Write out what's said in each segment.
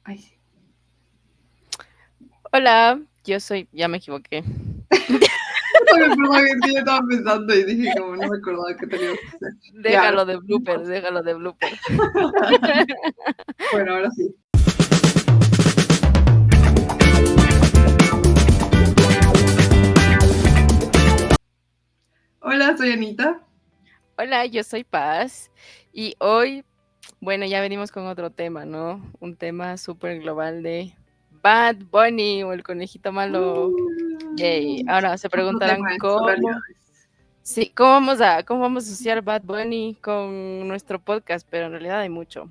Ay, sí. Hola, yo soy, ya me equivoqué. Perdón, es que yo estaba pensando y dije, como no me acordaba que teníamos que hacer. Ya, Déjalo de blooper, déjalo de blooper. bueno, ahora sí. Hola, soy Anita. Hola, yo soy Paz y hoy, bueno, ya venimos con otro tema, ¿no? Un tema súper global de Bad Bunny o el conejito malo. Yay. Ahora se Otro preguntarán tema es cómo, realidades. sí, cómo vamos a asociar Bad Bunny con nuestro podcast, pero en realidad hay mucho.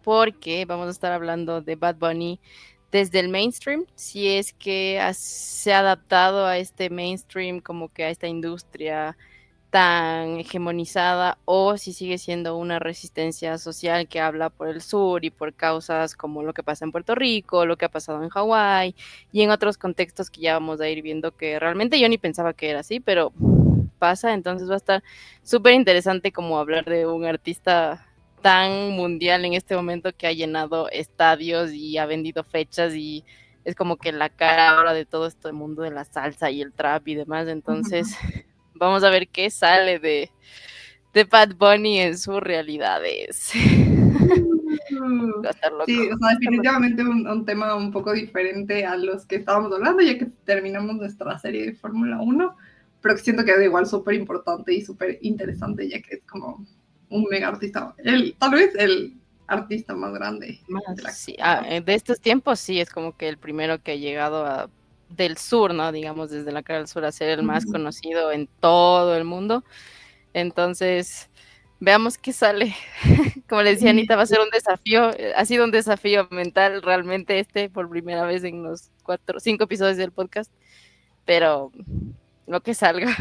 Porque vamos a estar hablando de Bad Bunny desde el mainstream, si es que se ha adaptado a este mainstream, como que a esta industria tan hegemonizada, o si sigue siendo una resistencia social que habla por el sur y por causas como lo que pasa en Puerto Rico, lo que ha pasado en Hawái y en otros contextos que ya vamos a ir viendo que realmente yo ni pensaba que era así, pero pasa. Entonces va a estar súper interesante como hablar de un artista tan mundial en este momento que ha llenado estadios y ha vendido fechas y es como que la cara ahora de todo este mundo de la salsa y el trap y demás. Entonces vamos a ver qué sale de Bad Bunny en sus realidades. Va a estar loco, Sí, o sea, va a estar loco. definitivamente un tema un poco diferente a los que estábamos hablando, ya que terminamos nuestra serie de Fórmula 1, pero que siento que es igual súper importante y súper interesante, ya que es como un mega artista, tal vez el artista más grande Más, de la sí, actualidad. de estos tiempos sí, es como que el primero que ha llegado del sur, ¿no? Digamos, desde la cara del sur a ser el más conocido en todo el mundo. Entonces, veamos qué sale. Como le decía Sí, Anita, va a ser un desafío, ha sido un desafío mental realmente por primera vez en los 5 episodios del podcast, pero lo que salga.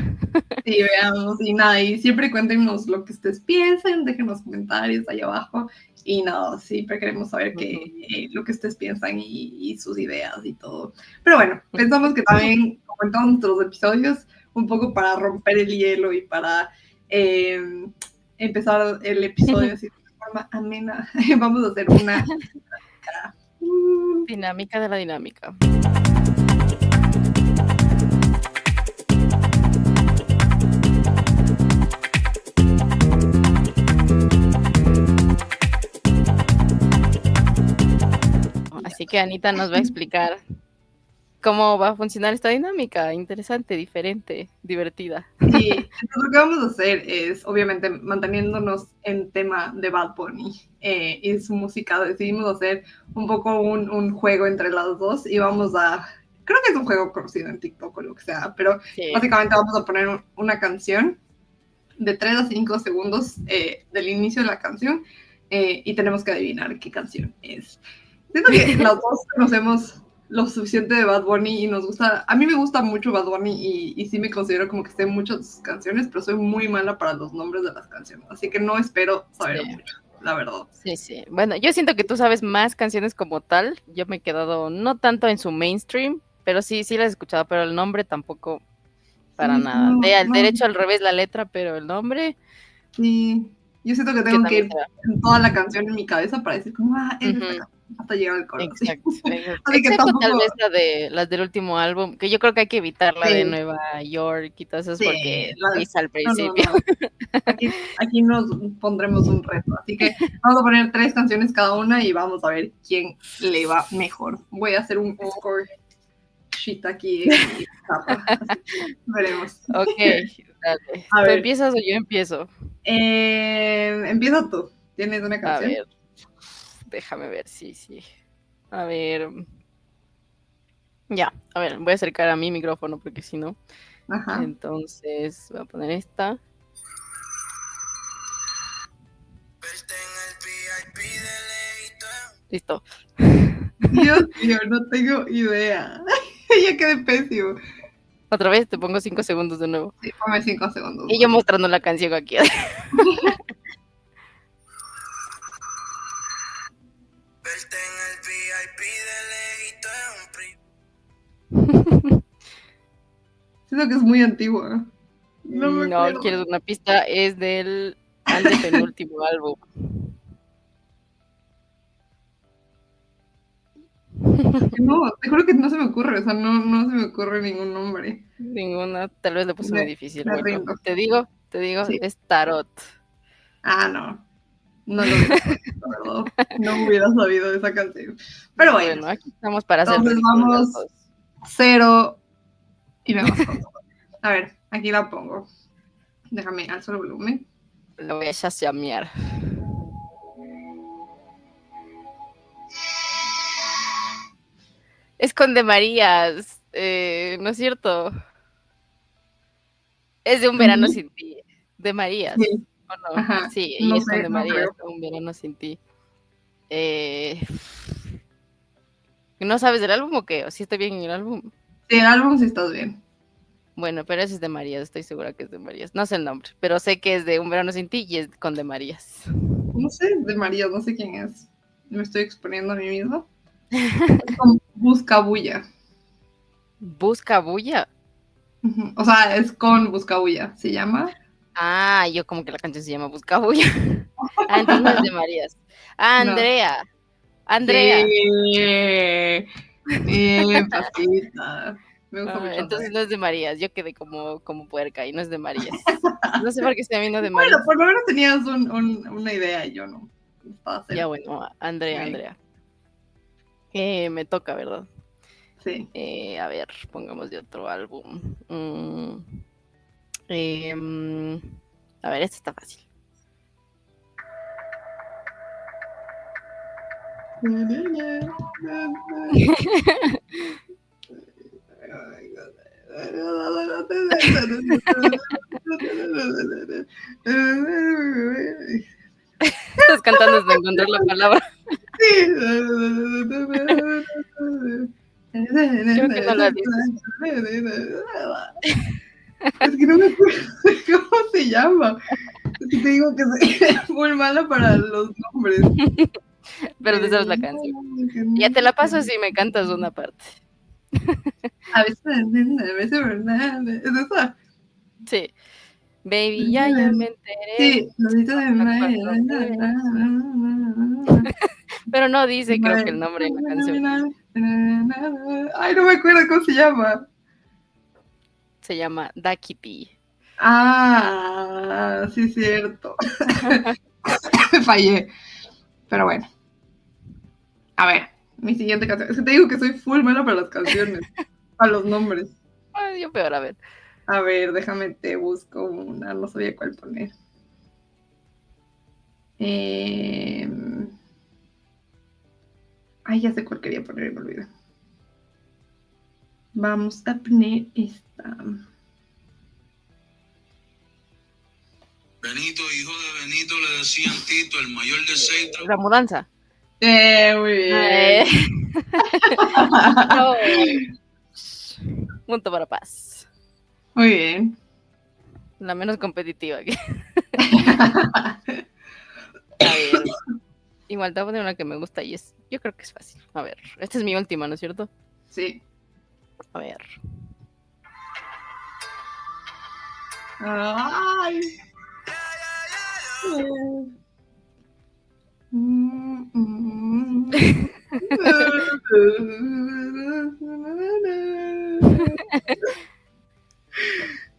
sí, veamos, y nada, y siempre cuéntenos lo que ustedes piensen, dejen los comentarios ahí abajo, y nada, siempre queremos saber lo que ustedes piensan y sus ideas y todo. Pero bueno, pensamos que también, como en todos nuestros episodios, un poco para romper el hielo y para empezar el episodio así de forma amena, vamos a hacer una dinámica. Dinámica de la dinámica. Así que Anita nos va a explicar cómo va a funcionar esta dinámica. Interesante, diferente, divertida. Sí, entonces lo que vamos a hacer es, obviamente, manteniéndonos en tema de Bad Bunny y su música, decidimos hacer un poco un juego entre las dos y vamos a, creo que es un juego conocido en TikTok o lo que sea, pero Sí. básicamente vamos a poner una canción de 3 a 5 segundos del inicio de la canción y tenemos que adivinar qué canción es. Siento que las dos conocemos lo suficiente de Bad Bunny y nos gusta, a mí me gusta mucho Bad Bunny y sí me considero como que sé muchas de sus canciones, pero soy muy mala para los nombres de las canciones, así que no espero Sí, saber mucho, la verdad. sí, sí. Bueno, yo siento que tú sabes más canciones como tal. Yo me he quedado no tanto en su mainstream, pero sí, sí las he escuchado, pero el nombre tampoco para Sí, es que nada. no, De al no, derecho al revés la letra, pero el nombre, sí, yo siento que que tengo que también ir será. en toda la canción en mi cabeza para decir como, es esta Ujú, canción, hasta llegar al coro, así. exacto, exacto. Así que Excepto tal tampoco, vez las del último álbum, que yo creo que hay que evitar la de sí, Nueva York y todo eso, es sí, porque risa al no, no, principio. no. Aquí nos pondremos un reto. Así que vamos a poner 3 canciones cada una y vamos a ver quién le va mejor. Voy a hacer un score sheet aquí en mi pizarra. Así que veremos. Ok, dale. A ¿Tú ver, empiezas o yo empiezo? empieza tú. ¿Tienes una A canción? ver, déjame ver, sí, sí. A ver, ya, a ver, voy a acercar a mi micrófono porque si no. Ajá. Entonces, voy a poner esta. Listo. Dios mío, no tengo idea. Ya quedé pésimo. Otra vez te pongo 5 segundos de nuevo. Sí, ponme 5 segundos Y yo más. mostrando la canción aquí. Siento que es muy antigua. No me No, acuerdo. quieres una pista, es del antepenúltimo álbum. No, te juro que no se me ocurre, o sea, no se me ocurre ningún nombre. Ninguna, tal vez le puse muy difícil. Me Bueno, rindo. te digo, Sí. es tarot. Ah, no lo hubiera sabido, la verdad. No hubiera sabido de esa canción. Pero bueno, Bueno, aquí estamos para hacer entonces ridículo las vamos dos. 0 y vemos con todo. A ver, aquí la pongo. Déjame alzo el volumen. Lo voy a chaseamear. Es con De Marías, ¿no es cierto? Es de Un Verano Sin Ti, De Marías, Sí, ¿o no? ajá, Sí, y no es con sé, De no Marías, creo. Un Verano Sin Ti. Eh, ¿No sabes del álbum o qué? ¿O si estoy bien en el álbum? Sí, el álbum sí estás bien. Bueno, pero ese es de Marías, estoy segura que es de Marías. No sé el nombre, pero sé que es de Un Verano Sin Ti y es con De Marías. No sé, de María, no sé quién es. Me estoy exponiendo a mí mismo. Es con Buscabulla. Busca Bulla. Ujú. O sea, es con Buscabulla, se llama. Ah, yo como que la canción se llama Busca Bulla. Ah, entonces no es de Marías. Ah, No. Andrea. Andrea. Sí. Bien, pasita. Me gusta Ah, mucho entonces Andrea. no es de Marías. Yo quedé como puerca y no es de Marías. No sé por qué se vino de Bueno, Marías. por lo menos tenías una idea y yo no. Estaba Ya cerca. bueno, Muy Andrea, bien. Andrea. Me toca, ¿verdad? Sí. A ver, pongamos de otro álbum. Em, a ver, este está fácil. Estás cantando hasta encontrar la palabra. Creo que no la dices. Es que no me acuerdo cómo se llama. Es que te digo que soy muy mala para los nombres. Pero te sabes la canción. Ya te la paso si me cantas una parte. ¿Es esa? Sí. Baby, ya me enteré. Sí, Lolita de Hasta Maya. cuando me ves. Pero no dice, creo que el nombre de la canción. Ay, no me acuerdo cómo se llama. Se llama Dakiti. Ah, sí, cierto. Me fallé. Pero bueno, a ver, mi siguiente canción. Es que te digo que soy full mala para las canciones, para los nombres. Ay, yo peor, a ver. A ver, déjame, te busco una, no sabía cuál poner. Eh... Ay, ya sé cuál quería poner y me olvidé. Vamos a poner esta. Benito, hijo de Benito, le decían Tito, el mayor de Seitra. La mudanza. Muy Eh, bien. no. Punto para paz. Muy bien. La menos competitiva. A ver. Igual te voy a poner una que me gusta y es. Yo creo que es fácil. A ver. Esta es mi última, ¿no es cierto? Sí. A ver. Ay.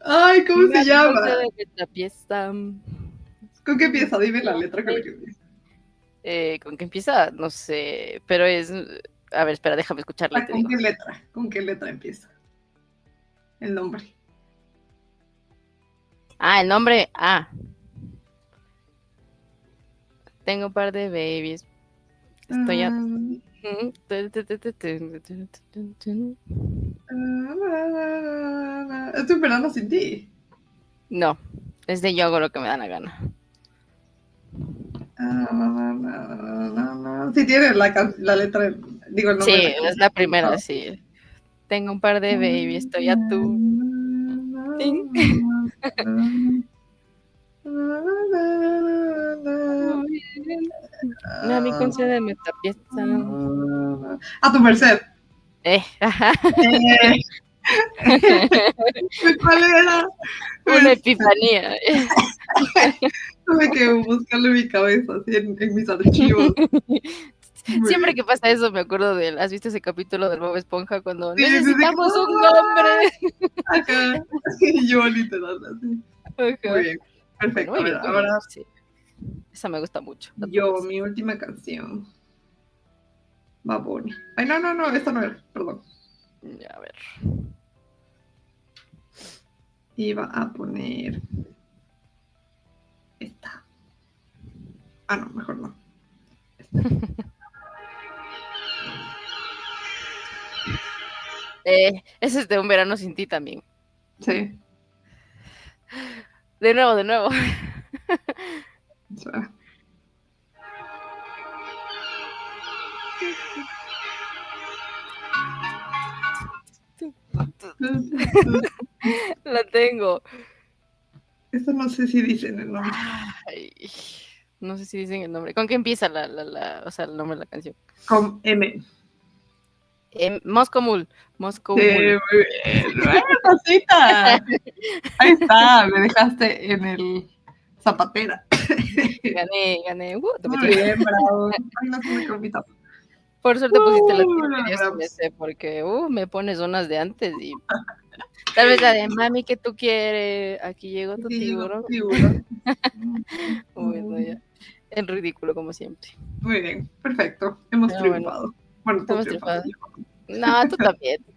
Ay, ¿cómo se Nadie llama? concede esta pieza. ¿Con qué empieza? Dime la letra con la que empieza. ¿Con qué empieza? No sé. Pero es. A ver, espera, déjame escucharla y te ¿Con digo. qué letra? ¿Con qué letra empieza? El nombre. Ah, el nombre. Ah. Tengo un par de babies. Estoy a. Estoy esperando sin ti. No, es de yo hago lo que me da la gana. Sí tiene la letra, digo el Sí, nombre de la es la primera, canción. sí. Tengo un par de babies, estoy a tú. Ting. Muy bien. Mami, concédeme esta pieza. A tu merced. Ajá. ¿Cuál era? Una epifanía. Tuve que buscarlo en mi cabeza, así en mis archivos. Muy Siempre bien. que pasa eso me acuerdo ¿has visto ese capítulo del Bob Esponja cuando Sí, sí, sí, necesitamos ¡ah! un nombre? Ajá. Sí, yo literal, así. Muy Ajá. bien. Bueno, Perfecto. A muy ver, bien, muy bien. ahora Sí, esa me gusta mucho. Bad yo, Boys. mi última canción. Bad Bunny. Ay, no, no, no, esta no era, perdón. Ya, a ver. Iba a poner esta. Ah, no, mejor no. Ese es de Un Verano Sin Ti también. Sí, De nuevo, de nuevo. espera. La tengo. Esta no sé si dicen el nombre. Ay, no sé si dicen el nombre. ¿Con qué empieza o sea, el nombre de la canción? Con M. Moscow Mule. Sí, Moscow Mule. muy bien. ¡Buena cosita! Ahí está, me dejaste en el zapatera. Gané, gané. Te Muy metí. bien, bravo. Ay, no se me compita. Por suerte pusiste la tuya, Lo que yo sí me logramos. sé, porque me pones unas de antes y tal vez la de mami que tú quieres, aquí llegó tu Sí, llegó tiburón. tiburón. Uy, no, ya. El ridículo, como siempre. Muy bien, perfecto. Hemos Pero bueno, triunfado. Bueno, tú hemos triunfaste. triunfado. No, tú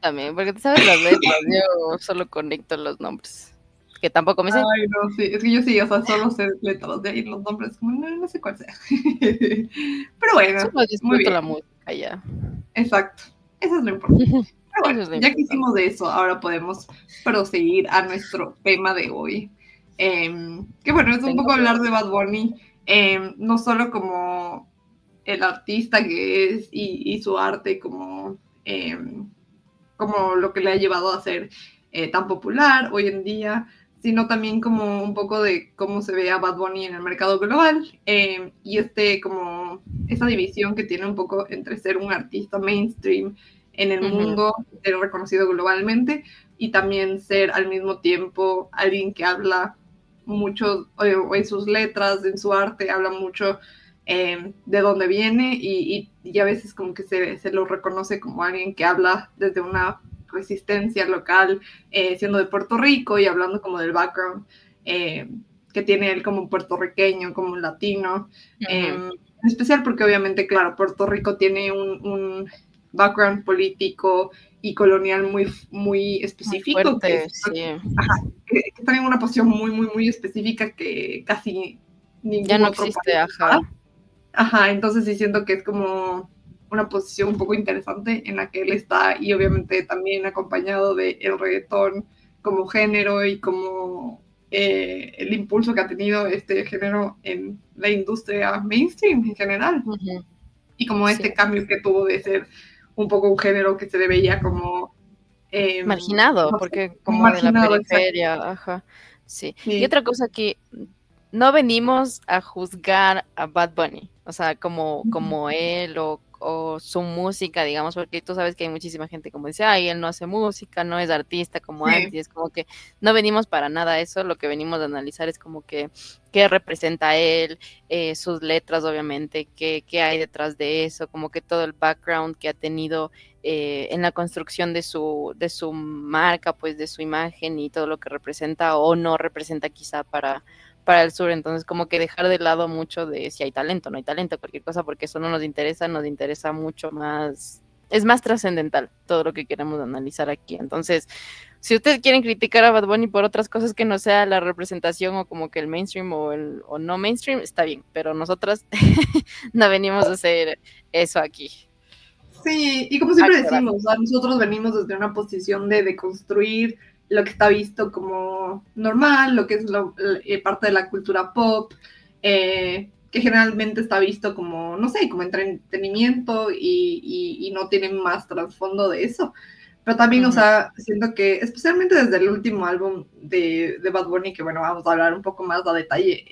también, porque tú sabes las letras, yo solo conecto los nombres, que tampoco me sé. Ay, no, sí, es que yo sí, o sea, solo sé letras de ahí los nombres, como no, no sé cuál sea. Pero bueno, Solo muy disfruto bien, la música ya. exacto. Eso es lo importante. Pero Eso bueno, es lo ya que importante. hicimos de eso, ahora podemos proseguir a nuestro tema de hoy. Que bueno, es un Venga, poco pues. hablar de Bad Bunny, no solo como el artista que es y su arte, como lo que le ha llevado a ser tan popular hoy en día, sino también como un poco de cómo se ve a Bad Bunny en el mercado global y como esa división que tiene un poco entre ser un artista mainstream en el Ujú. mundo, ser reconocido globalmente y también ser al mismo tiempo alguien que habla mucho o en sus letras, en su arte, habla mucho de dónde viene y a veces como que se lo reconoce como alguien que habla desde una resistencia local, siendo de Puerto Rico y hablando como del background que tiene él como puertorriqueño, como latino, Ujú. en especial porque obviamente, claro, Puerto Rico tiene un background político y colonial muy, muy Muy específico, fuerte, sí. que está en una posición muy, muy, muy específica que casi Ya ningún no otro existe, país ajá. está. Ajá, entonces sí siento que es como una posición un poco interesante en la que él está y obviamente también acompañado de el reggaetón como género y como el impulso que ha tenido este género en la industria mainstream en general Ujú. y como Sí. este cambio que tuvo de ser un poco un género que se le veía como Marginado, no sé, porque como como de la marginado, exacto. periferia, ajá. Sí. Y Sí, otra cosa que no venimos a juzgar a Bad Bunny, o sea, como él o su música, digamos, porque tú sabes que hay muchísima gente como dice, ay, él no hace música, no es artista como antes, sí, y es como que no venimos para nada a eso, lo que venimos a analizar es como que qué representa él, sus letras, obviamente, qué hay detrás de eso, como que todo el background que ha tenido en la construcción de su marca, pues de su imagen y todo lo que representa o no representa quizá para el sur. Entonces, como que dejar de lado mucho de si hay talento, no hay talento, cualquier cosa, porque eso no nos interesa mucho más, es más trascendental todo lo que queremos analizar aquí. Entonces, si ustedes quieren criticar a Bad Bunny por otras cosas que no sea la representación o como que el mainstream o no mainstream, está bien, pero nosotras no venimos a hacer eso aquí. sí, y como siempre Aclarar. decimos, ¿no? Nosotros venimos desde una posición de construir lo que está visto como normal, lo que es parte de la cultura pop, que generalmente está visto como, no sé, como entretenimiento y no tiene más trasfondo de eso. Pero también, o Ujú. sea, siento que, especialmente desde el último álbum de Bad Bunny, que bueno, vamos a hablar un poco más a detalle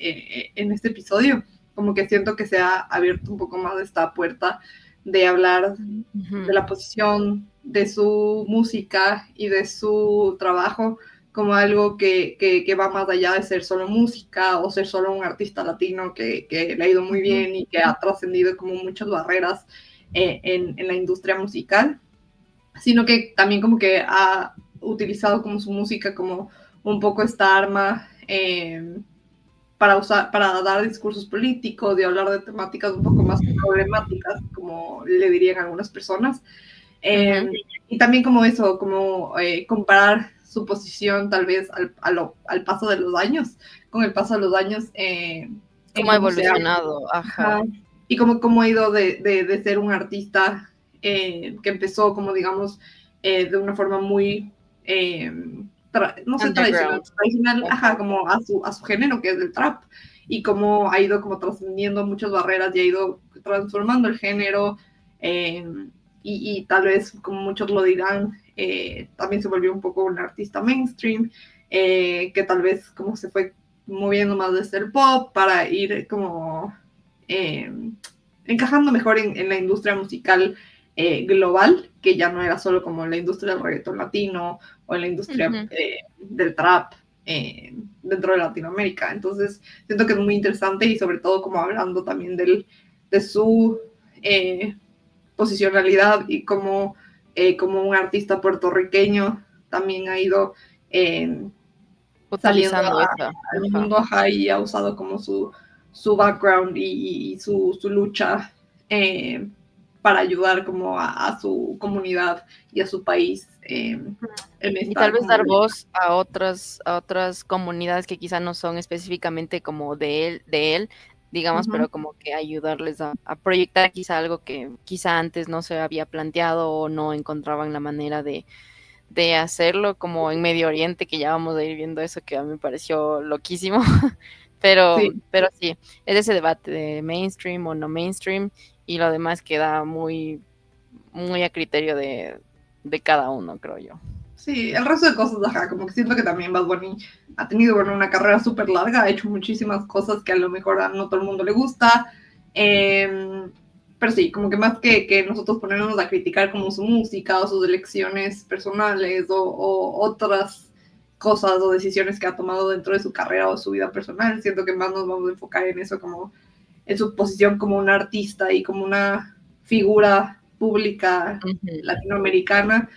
en este episodio, como que siento que se ha abierto un poco más esta puerta de hablar de Ujú. la posición de su música y de su trabajo como algo que va más allá de ser solo música o ser solo un artista latino que le ha ido muy Ujú. bien y que ha trascendido como muchas barreras. en la industria musical, sino que también como que ha utilizado como su música como un poco esta arma para dar discursos políticos y hablar de temáticas un poco más problemáticas, como le dirían algunas personas. Y también como eso, como comparar su posición tal vez al paso de los años, con el paso de los años. Cómo ha evolucionado, ajá. Y cómo ha ido de ser un artista que empezó como digamos de una forma muy no sé, tradicional, ajá, como a su género, que es el trap, y cómo ha ido como trascendiendo muchas barreras y ha ido transformando el género, y tal vez, como muchos lo dirán, también se volvió un poco un artista mainstream, que tal vez como se fue moviendo más desde el pop para ir como encajando mejor en la industria musical global, que ya no era solo como la industria del reggaetón latino o en la industria del trap dentro de Latinoamérica. Entonces, siento que es muy interesante y sobre todo como hablando también de su posicionalidad y como un artista puertorriqueño también ha ido saliendo al mundo, ajá, y ha usado como su background y su lucha para ayudar como a su comunidad y a su país. Y tal vez dar voz a otras comunidades que quizá no son específicamente como de él, digamos, pero como que ayudarles a proyectar quizá algo que quizá antes no se había planteado o no encontraban la manera de hacerlo, como en Medio Oriente, que ya vamos a ir viendo eso, que a mí me pareció loquísimo. Pero sí, es ese debate de mainstream o no mainstream, y lo demás queda muy, muy a criterio de cada uno, creo yo. Sí, el resto de cosas, ajá, como que siento que también Bad Bunny ha tenido, bueno, una carrera súper larga, ha hecho muchísimas cosas que a lo mejor a no todo el mundo le gusta, pero sí, como que más que nosotros ponernos a criticar como su música o sus elecciones personales o otras cosas o decisiones que ha tomado dentro de su carrera o su vida personal, siento que más nos vamos a enfocar en eso, como en su posición como un artista y como una figura pública latinoamericana,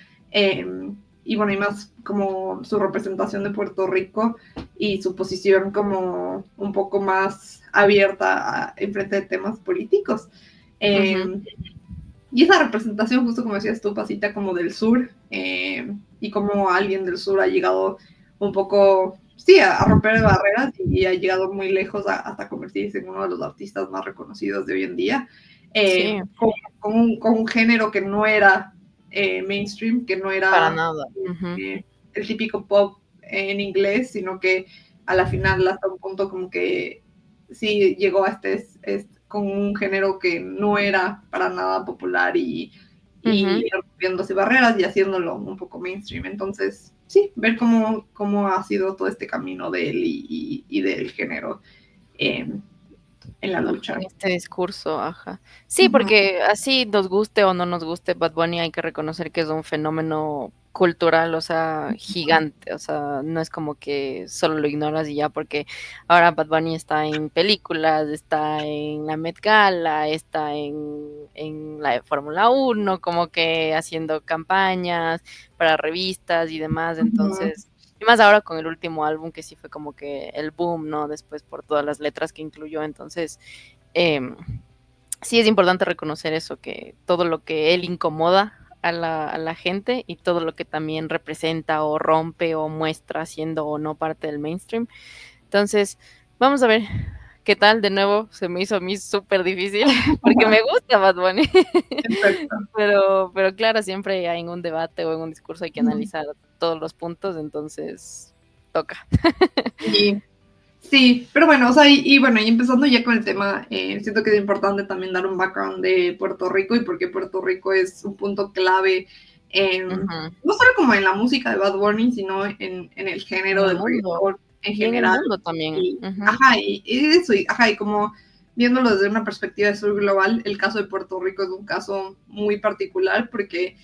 y bueno, y más como su representación de Puerto Rico y su posición como un poco más abierta en frente de temas políticos. Y esa representación, justo como decías tú, Pasita, como del sur, y como alguien del sur ha llegado un poco, sí, a romper barreras y ha llegado muy lejos hasta convertirse en uno de los artistas más reconocidos de hoy en día, con un género que no era mainstream, que no era para nada. El típico pop en inglés, sino que a la final hasta un punto como que sí llegó a con un género que no era para nada popular y rompiéndose barreras y haciéndolo un poco mainstream. Entonces, sí, ver cómo ha sido todo este camino de él y del género en la lucha. En este discurso, ajá. Sí, porque así nos guste o no nos guste Bad Bunny, hay que reconocer que es un fenómeno cultural, o sea, gigante, o sea, no es como que solo lo ignoras y ya, porque ahora Bad Bunny está en películas, está en la Met Gala, está en la Fórmula 1, como que haciendo campañas para revistas y demás, entonces, y más ahora con el último álbum que sí fue como que el boom, ¿no? Después por todas las letras que incluyó, entonces sí es importante reconocer eso, que todo lo que él incomoda a la gente y todo lo que también representa o rompe o muestra siendo o no parte del mainstream. Entonces, vamos a ver qué tal. De nuevo, se me hizo a mí súper difícil porque me gusta Bad Bunny. pero claro, siempre en un debate o en un discurso hay que analizar todos los puntos, entonces toca. Sí, pero bueno, o sea, y bueno, y empezando ya con el tema, siento que es importante también dar un background de Puerto Rico y porque Puerto Rico es un punto clave, no solo como en la música de Bad Bunny, sino en el género del reggaetón en general. En el mundo también. Y eso, y como viéndolo desde una perspectiva de sur global, el caso de Puerto Rico es un caso muy particular porque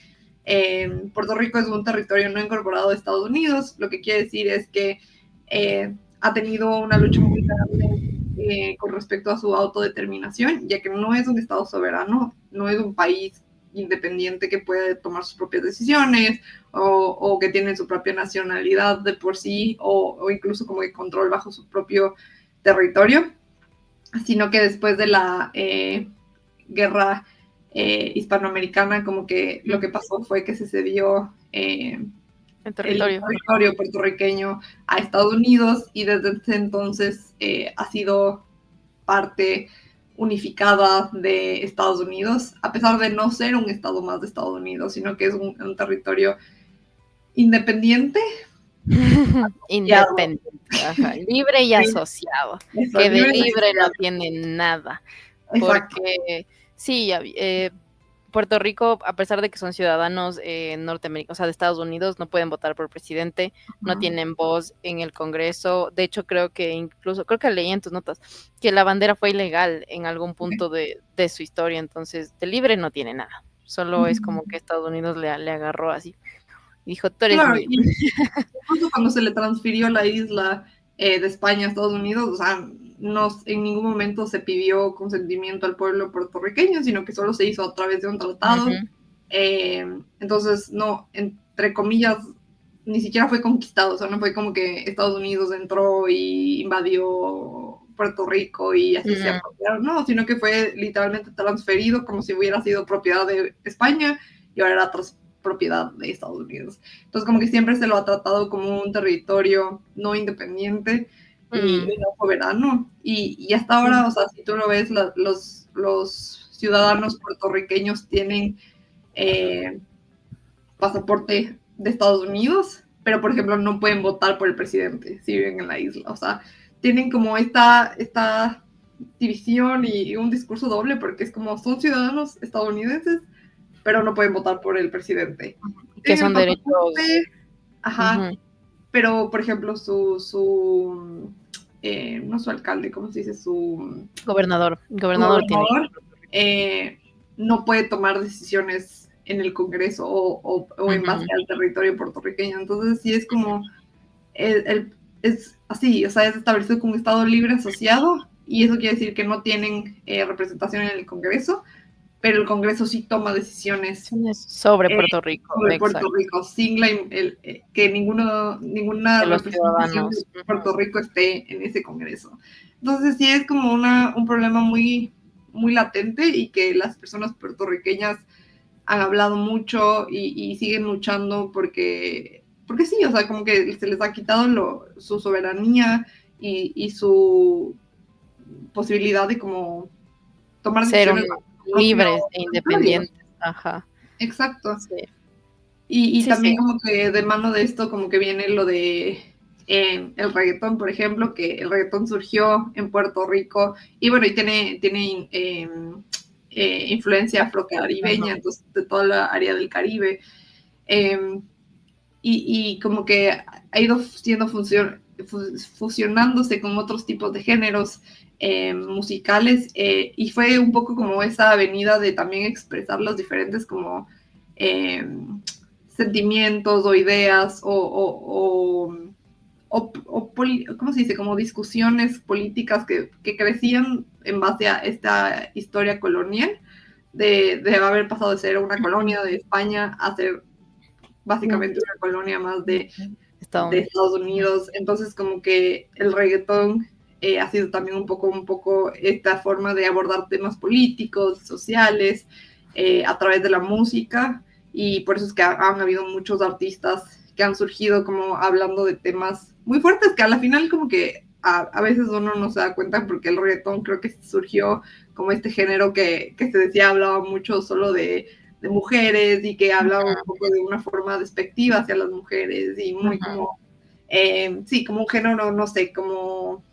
Puerto Rico es un territorio no incorporado de Estados Unidos, lo que quiere decir es que ha tenido una lucha muy grande con respecto a su autodeterminación, ya que no es un Estado soberano, no es un país independiente que puede tomar sus propias decisiones o que tiene su propia nacionalidad de por sí o incluso como que control bajo su propio territorio, sino que después de la guerra hispanoamericana, como que lo que pasó fue que se cedió El el territorio. territorio puertorriqueño a Estados Unidos y desde ese entonces ha sido parte unificada de Estados Unidos, a pesar de no ser un estado más de Estados Unidos, sino que es un territorio independiente. Independiente, ajá, libre y asociado, Eso, que de libre y libre no asociado. tiene nada, Exacto. porque sí, Puerto Rico, a pesar de que son ciudadanos norteamericanos, o sea, de Estados Unidos, no pueden votar por presidente, no tienen voz en el Congreso. De hecho, creo que leí en tus notas que la bandera fue ilegal en algún punto de su historia, entonces de libre no tiene nada. Solo es como que Estados Unidos le agarró así. Dijo, tú eres Claro, mío. y incluso cuando se le transfirió la isla de España a Estados Unidos, o sea, no, en ningún momento se pidió consentimiento al pueblo puertorriqueño, sino que solo se hizo a través de un tratado. Ujú. Entonces, no, entre comillas, ni siquiera fue conquistado, o sea, no fue como que Estados Unidos entró y invadió Puerto Rico y así se Ujú. apropiaron, no, sino que fue literalmente transferido como si hubiera sido propiedad de España y ahora era propiedad de Estados Unidos. Entonces, como que siempre se lo ha tratado como un territorio no independiente y no soberano. Y hasta ahora, o sea, si tú lo ves, los ciudadanos puertorriqueños tienen pasaporte de Estados Unidos, pero por ejemplo no pueden votar por el presidente si viven en la isla. O sea, tienen como esta división y un discurso doble porque es como son ciudadanos estadounidenses, pero no pueden votar por el presidente. Que Tienen el son derechos. pasaporte, ajá, Ujú. pero por ejemplo no su alcalde, ¿cómo se dice? Su Gobernador tiene. gobernador no puede tomar decisiones en el Congreso o en base Ujú. al territorio puertorriqueño. Entonces sí es como, es así, o sea, es establecido como un Estado libre asociado y eso quiere decir que no tienen representación en el Congreso, pero el Congreso sí toma decisiones Sobre Puerto Rico, sobre Puerto exacto, Rico, sin que ninguna de los representación de ciudadanos. Puerto Rico esté en ese Congreso. Entonces sí es como un problema muy, muy latente y que las personas puertorriqueñas han hablado mucho y siguen luchando porque sí, o sea, como que se les ha quitado su soberanía y su posibilidad de como tomar Ser decisiones bajo su propio libres e territorio. independientes. Ajá. Exacto. Sí, Y sí, sí. también como que de mano de esto como que viene lo de el reggaetón, por ejemplo, que el reggaetón surgió en Puerto Rico y bueno, y tiene influencia afrocaribeña, Ajá. entonces de toda la área del Caribe. Eh, y como que ha ido siendo fusionándose con otros tipos de géneros musicales y fue un poco como esa avenida de también expresar los diferentes como sentimientos o ideas ¿cómo se dice? Como discusiones políticas que crecían en base a esta historia colonial de haber pasado de ser una colonia de España a ser básicamente una colonia más de Estados Unidos. Entonces, como que el reggaetón ha sido también un poco esta forma de abordar temas políticos, sociales, a través de la música. Y por eso es que han habido muchos artistas que han surgido como hablando de temas muy fuertes que a la final como que a veces uno no se da cuenta porque el reggaetón creo que surgió como este género que se decía hablaba mucho solo de mujeres y que hablaba un poco de una forma despectiva hacia las mujeres y muy como, sí, como un género, no sé, como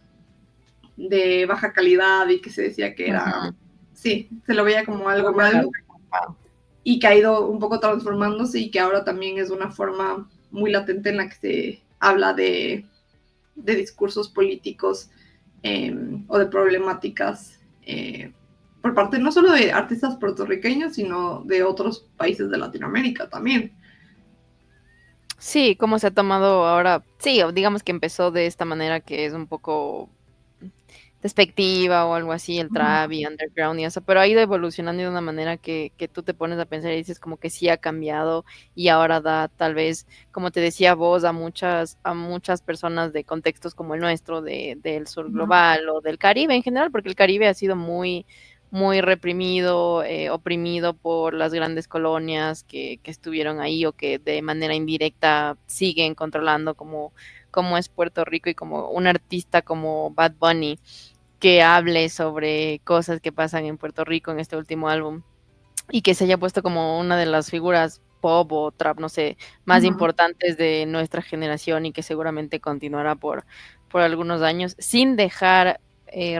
de baja calidad y que se decía que era, sí, se lo veía como algo malo y que ha ido un poco transformándose y que ahora también es una forma muy latente en la que se habla de discursos políticos o de problemáticas por parte no solo de artistas puertorriqueños, sino de otros países de Latinoamérica también. Sí, cómo se ha tomado ahora, sí, digamos que empezó de esta manera que es un poco despectiva o algo así, el trap y underground y eso, pero ha ido evolucionando de una manera que tú te pones a pensar y dices como que sí ha cambiado y ahora da tal vez, como te decía vos, a muchas personas de contextos como el nuestro, del sur global o del Caribe en general, porque el Caribe ha sido muy reprimido, oprimido por las grandes colonias que estuvieron ahí o que de manera indirecta siguen controlando como es Puerto Rico y como un artista como Bad Bunny que hable sobre cosas que pasan en Puerto Rico en este último álbum y que se haya puesto como una de las figuras pop o trap, no sé, más Ujú. importantes de nuestra generación y que seguramente continuará por algunos años, sin dejar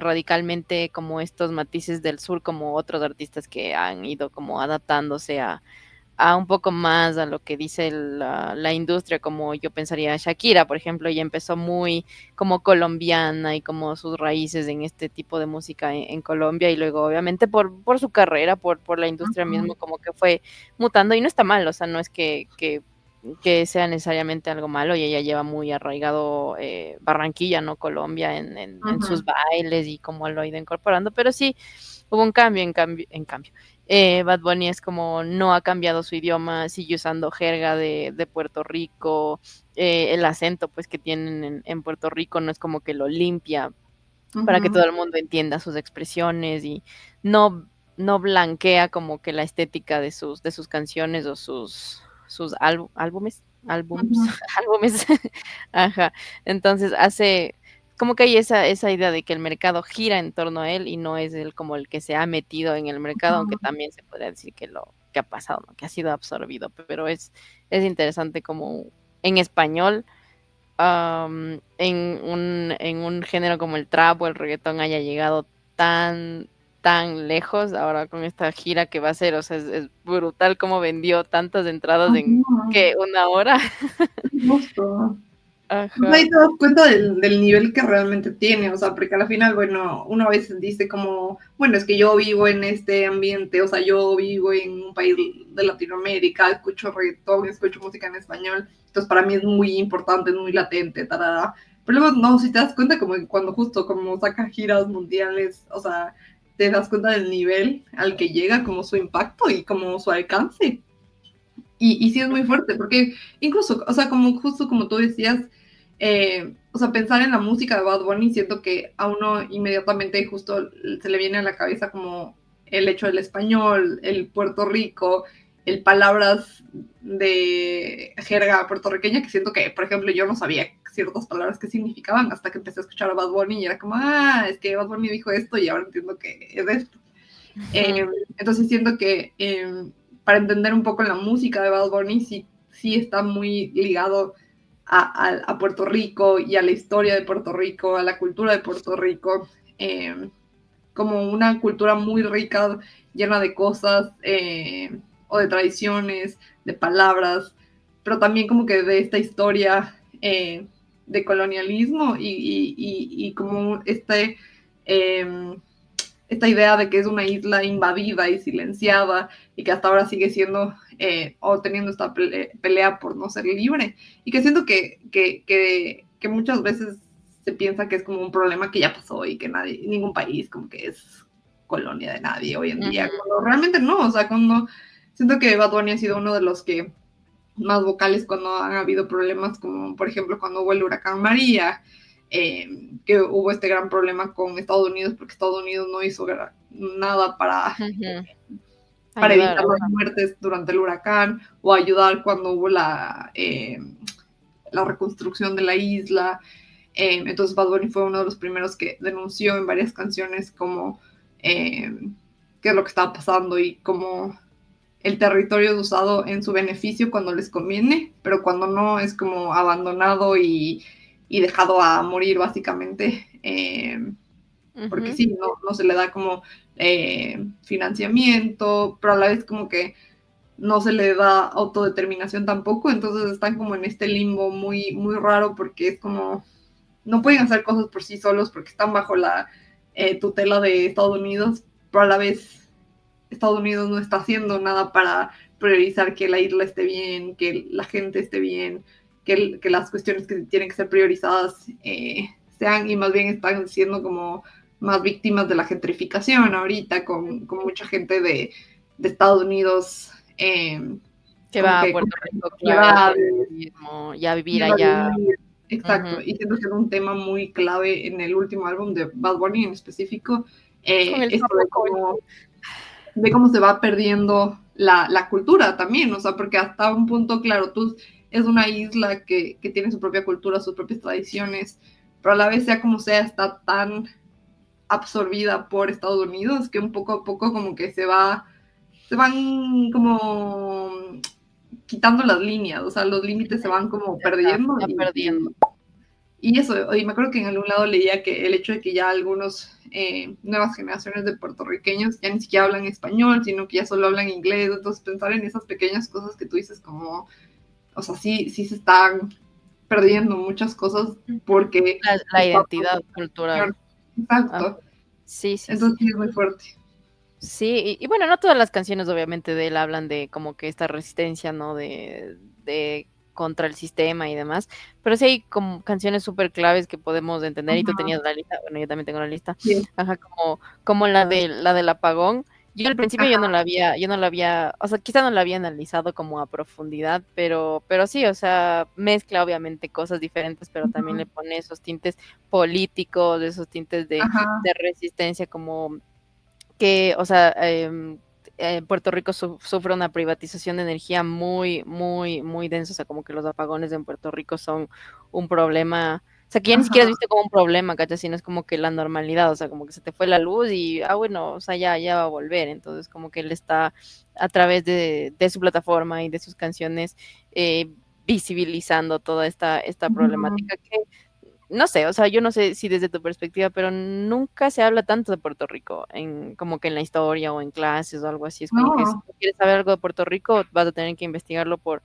radicalmente como estos matices del sur, como otros artistas que han ido como adaptándose a un poco más a lo que dice la industria, como yo pensaría Shakira, por ejemplo, ella empezó muy como colombiana y como sus raíces en este tipo de música en Colombia y luego obviamente por su carrera, por la industria mismo, como que fue mutando y no está mal, o sea, no es que sea necesariamente algo malo y ella lleva muy arraigado Barranquilla, ¿no? Colombia en sus Ujú. bailes y cómo lo ha ido incorporando, pero sí hubo un cambio, en cambio. Bad Bunny es como no ha cambiado su idioma, sigue usando jerga de Puerto Rico, el acento pues que tienen en Puerto Rico no es como que lo limpia para que Ujú. todo el mundo entienda sus expresiones y no, no blanquea como que la estética de sus canciones o álbums, Ujú. álbumes, ajá, entonces hace como que hay esa idea de que el mercado gira en torno a él y no es él como el que se ha metido en el mercado, aunque también se podría decir que lo que ha pasado, ¿no? Que ha sido absorbido, pero es interesante como en español en un género como el trap o el reggaetón haya llegado tan lejos ahora con esta gira que va a hacer, o sea, es brutal cómo vendió tantas entradas en, Ujú. ¿qué? ¿Una hora? Justo. Pues Ajá. ahí te das cuenta del nivel que realmente tiene, o sea, porque al final, bueno, uno a veces dice como, bueno, es que yo vivo en este ambiente, o sea, yo vivo en un país de Latinoamérica, escucho reggaetón, escucho música en español, entonces para mí es muy importante, es muy latente, tarada. Pero luego, no, si te das cuenta como que cuando justo como saca giras mundiales, o sea, te das cuenta del nivel al que llega, como su impacto y como su alcance. Y sí es muy fuerte, porque incluso, o sea, como justo como tú decías, o sea, pensar en la música de Bad Bunny, siento que a uno inmediatamente justo se le viene a la cabeza como el hecho del español, el Puerto Rico, el palabras de jerga puertorriqueña, que siento que, por ejemplo, yo no sabía ciertas palabras que significaban hasta que empecé a escuchar a Bad Bunny y era como, ah, es que Bad Bunny dijo esto y ahora entiendo que es esto. Eh, Ujú, entonces siento que para entender un poco la música de Bad Bunny sí está muy ligado a Puerto Rico y a la historia de Puerto Rico, a la cultura de Puerto Rico, como una cultura muy rica, llena de cosas o de tradiciones, de palabras, pero también como que de esta historia de colonialismo y como eh, esta idea de que es una isla invadida y silenciada y que hasta ahora sigue siendo o teniendo esta pelea por no ser libre y que siento que muchas veces se piensa que es como un problema que ya pasó y que nadie, ningún país como que es colonia de nadie hoy en día, ujú, cuando realmente no, o sea, cuando siento que Bad Bunny ha sido uno de los que más vocales cuando han habido problemas, como por ejemplo cuando hubo el huracán María, que hubo este gran problema con Estados Unidos porque Estados Unidos no hizo nada ujú. para Ayudar, evitar las ajá. muertes durante el huracán o ayudar cuando hubo la reconstrucción de la isla. Entonces Bad Bunny fue uno de los primeros que denunció en varias canciones como qué es lo que estaba pasando y cómo el territorio es usado en su beneficio cuando les conviene, pero cuando no es como abandonado y dejado a morir básicamente, porque Ujú, sí, no se le da como financiamiento, pero a la vez como que no se le da autodeterminación tampoco, entonces están como en este limbo muy raro porque es como, no pueden hacer cosas por sí solos porque están bajo la tutela de Estados Unidos, pero a la vez Estados Unidos no está haciendo nada para priorizar que la isla esté bien, que la gente esté bien, que las cuestiones que tienen que ser priorizadas sean y más bien están siendo como más víctimas de la gentrificación ahorita, con mucha gente de Estados Unidos. Que Como va a que Puerto Rico, que claro, va por el turismo, ya a vivir iba a allá. vivir. Exacto, Ujú. y siento que era un tema muy clave en el último álbum de Bad Bunny en específico, Con el esto sapo coño. de cómo se va perdiendo la cultura también, o sea, porque hasta un punto, claro, tú es una isla que tiene su propia cultura, sus propias tradiciones, pero a la vez, sea como sea, está tan absorbida por Estados Unidos que un poco a poco como que se van como quitando las líneas, o sea, los límites se van como perdiendo Ya perdiendo. y eso, y me acuerdo que en algún lado leía que el hecho de que ya algunos nuevas generaciones de puertorriqueños ya ni siquiera hablan español, sino que ya solo hablan inglés, entonces pensar en esas pequeñas cosas que tú dices como, o sea, sí se están perdiendo muchas cosas porque La identidad cultural. Ah, exacto, sí, sí, sí. entonces sí es muy fuerte. Sí, y bueno, no todas las canciones obviamente de él hablan de como que esta resistencia, ¿no? De contra el sistema y demás, pero sí hay como canciones súper claves que podemos entender y tú Ajá, tenías la lista, bueno, yo también tengo la lista, sí, ajá, como la del apagón. Yo al principio ajá, yo no la había, o sea, quizá no la había analizado como a profundidad, pero sí, o sea, mezcla obviamente cosas diferentes, pero también le pone esos tintes políticos, esos tintes ajá, de resistencia como que, o sea, Puerto Rico sufre una privatización de energía muy, muy, muy densa, o sea, como que los apagones en Puerto Rico son un problema, o sea, que ya ni siquiera es ajá, visto como un problema, ¿cachai? Sino es como que la normalidad, o sea, como que se te fue la luz y, bueno, o sea, ya va a volver, entonces como que él está a través de su plataforma y de sus canciones visibilizando toda esta ujú. problemática que no sé, o sea, yo no sé si desde tu perspectiva, pero nunca se habla tanto de Puerto Rico, en como que en la historia o en clases o algo así. Es como que si No, tú quieres saber algo de Puerto Rico, vas a tener que investigarlo por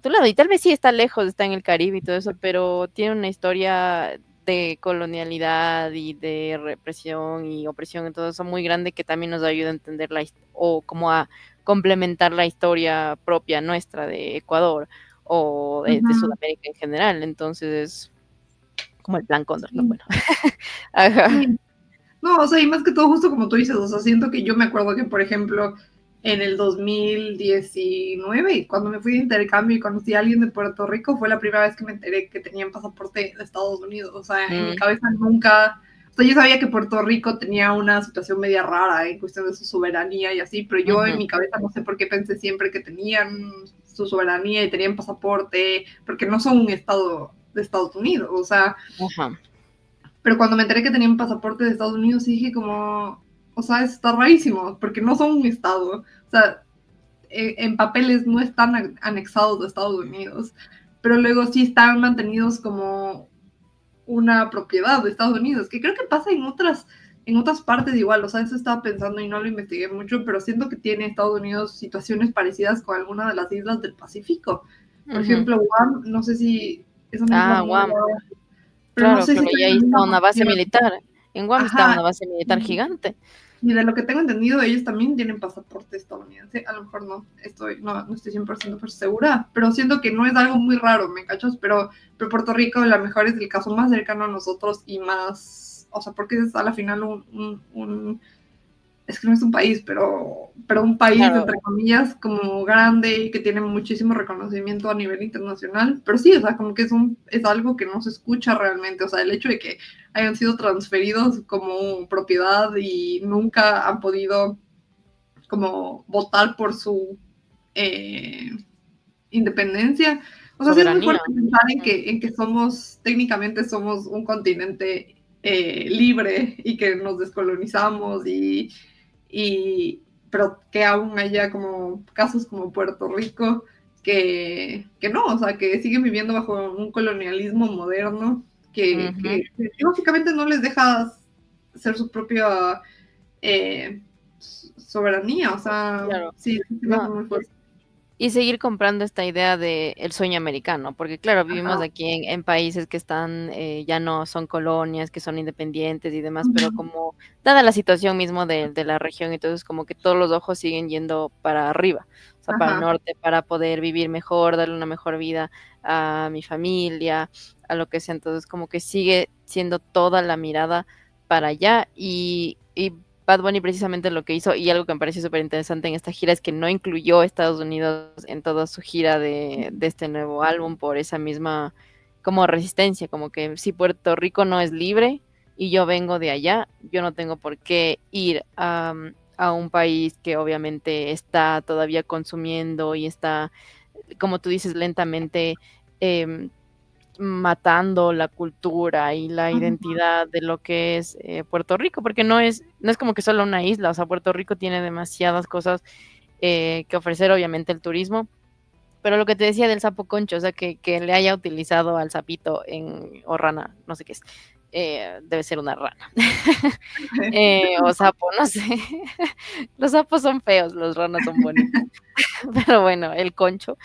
tu lado. Y tal vez sí está lejos, está en el Caribe y todo eso, pero tiene una historia de colonialidad y de represión y opresión y todo eso muy grande que también nos ayuda a entender o como a complementar la historia propia nuestra de Ecuador o de ujú, Sudamérica en general. Entonces como el plan Cóndor, no, sí, bueno. Ajá. sí. No, o sea, y más que todo, justo como tú dices, o sea, siento que yo me acuerdo que, por ejemplo, en el 2019, cuando me fui de intercambio y conocí a alguien de Puerto Rico, fue la primera vez que me enteré que tenían pasaporte de Estados Unidos. O sea, en mi Mm, cabeza nunca, o sea, yo sabía que Puerto Rico tenía una situación media rara en cuestión de su soberanía y así, pero yo en ujú, mi cabeza no sé por qué pensé siempre que tenían su soberanía y tenían pasaporte, porque no son un estado de Estados Unidos, o sea, ajá, pero cuando me enteré que tenían pasaporte de Estados Unidos, dije como, o sea, está rarísimo, porque no son un estado. O sea, en papeles no están anexados de Estados Unidos, pero luego sí están mantenidos como una propiedad de Estados Unidos, que creo que pasa en otras partes igual, o sea, eso estaba pensando y no lo investigué mucho, pero siento que tiene Estados Unidos situaciones parecidas con alguna de las islas del Pacífico. Por ujú. ejemplo, Guam, no sé si esa misma Ah, no Guam, la, pero no claro, sé si claro, está y en ahí la está misma una base posición. militar. En Guam está Ajá, una base militar gigante. y de lo que tengo entendido, ellos también tienen pasaporte estadounidense. A lo mejor no estoy 100% segura, pero siento que no es algo muy raro, ¿me cachas? Pero Puerto Rico, a lo mejor es el caso más cercano a nosotros y más, o sea, porque es a la final es que no es un país, pero un país, Claro, entre comillas, como grande y que tiene muchísimo reconocimiento a nivel internacional. Pero sí, o sea, como que es algo que no se escucha realmente. O sea, el hecho de que hayan sido transferidos como propiedad y nunca han podido como votar por su eh, independencia. O sea, sí es muy soberanía. fuerte pensar Ujú. en que técnicamente somos un continente libre y que nos descolonizamos y, pero que aún haya como casos como Puerto Rico que no, o sea, que siguen viviendo bajo un colonialismo moderno Ujú. que básicamente no les deja ser su propia eh, soberanía, o sea, Claro. sí me hace No, muy fuerte. y seguir comprando esta idea de el sueño americano, porque claro, vivimos Ajá. aquí en países que están, ya no son colonias, que son independientes y demás, pero Ujú. como dada la situación mismo de la región, entonces como que todos los ojos siguen yendo para arriba, o sea, para el Ajá. norte, para poder vivir mejor, darle una mejor vida a mi familia, a lo que sea, entonces como que sigue siendo toda la mirada para allá y Bad Bunny precisamente lo que hizo y algo que me pareció súper interesante en esta gira es que no incluyó a Estados Unidos en toda su gira de este nuevo álbum por esa misma como resistencia, como que si Puerto Rico no es libre y yo vengo de allá, yo no tengo por qué ir a un país que obviamente está todavía consumiendo y está, como tú dices, lentamente em, matando la cultura y la identidad de lo que es Puerto Rico, porque no es como que solo una isla, o sea, Puerto Rico tiene demasiadas cosas que ofrecer, obviamente el turismo, pero lo que te decía del sapo concho, o sea, que le haya utilizado al sapito o rana, no sé qué es, debe ser una rana, o sapo, no sé, los sapos son feos, los ranas son bonitos, pero bueno, el concho,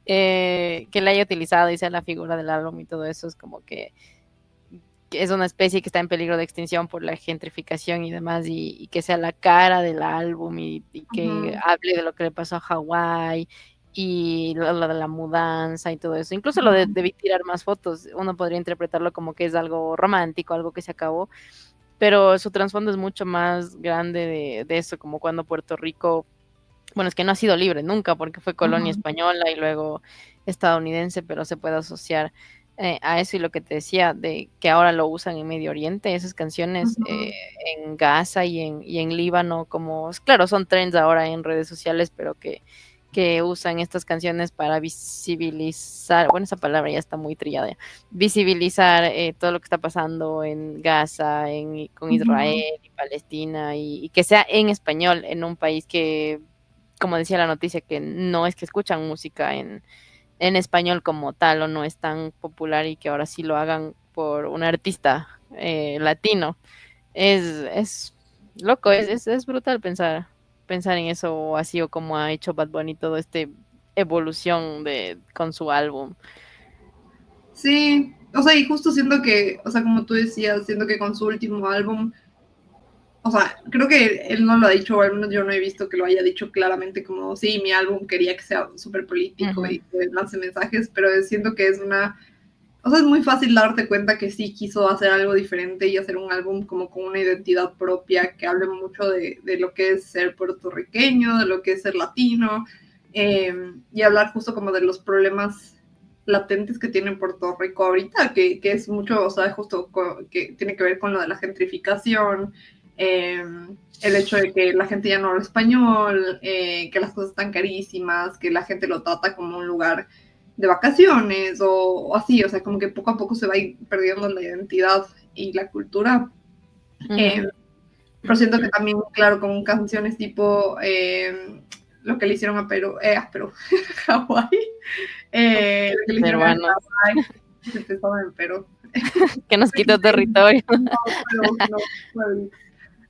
que le haya utilizado y sea la figura del álbum y todo eso es como que es una especie que está en peligro de extinción por la gentrificación y demás, y que sea la cara del álbum y que hable de lo que le pasó a Hawái y lo de la mudanza y todo eso. Incluso lo de debí tirar más fotos, uno podría interpretarlo como que es algo romántico, algo que se acabó, pero su trasfondo es mucho más grande de eso, como cuando Puerto Rico, bueno, es que no ha sido libre nunca porque fue colonia española y luego estadounidense, pero se puede asociar a eso y lo que te decía, de que ahora lo usan en Medio Oriente, esas canciones en Gaza y en Líbano, como, claro, son trends ahora en redes sociales, pero que usan estas canciones para visibilizar, bueno, esa palabra ya está muy trillada, ya, visibilizar todo lo que está pasando en Gaza, con Israel y Palestina, y que sea en español en un país que, como decía la noticia, que no es que escuchan música en español como tal o no es tan popular y que ahora sí lo hagan por un artista latino. Es loco, es brutal pensar en eso así o como ha hecho Bad Bunny todo este evolución con su álbum. Sí, o sea, y justo siento que, o sea, como tú decías, siento que con su último álbum, o sea, creo que él no lo ha dicho, o al menos yo no he visto que lo haya dicho claramente como, sí, mi álbum quería que sea súper político y que lance mensajes, pero siento que es una, o sea, es muy fácil darte cuenta que sí quiso hacer algo diferente y hacer un álbum como con una identidad propia que hable mucho de lo que es ser puertorriqueño, de lo que es ser latino, y hablar justo como de los problemas latentes que tiene Puerto Rico ahorita, que es mucho, o sea, justo que tiene que ver con lo de la gentrificación, el hecho de que la gente ya no habla español, que las cosas están carísimas, que la gente lo trata como un lugar de vacaciones o así, o sea, como que poco a poco se va a ir perdiendo la identidad y la cultura. Pero siento que también, claro, con canciones tipo lo que le hicieron a Perú, Hawái, lo que le hicieron a Peruanos, Hawái, se empezó en Perú. que nos quitó territorio.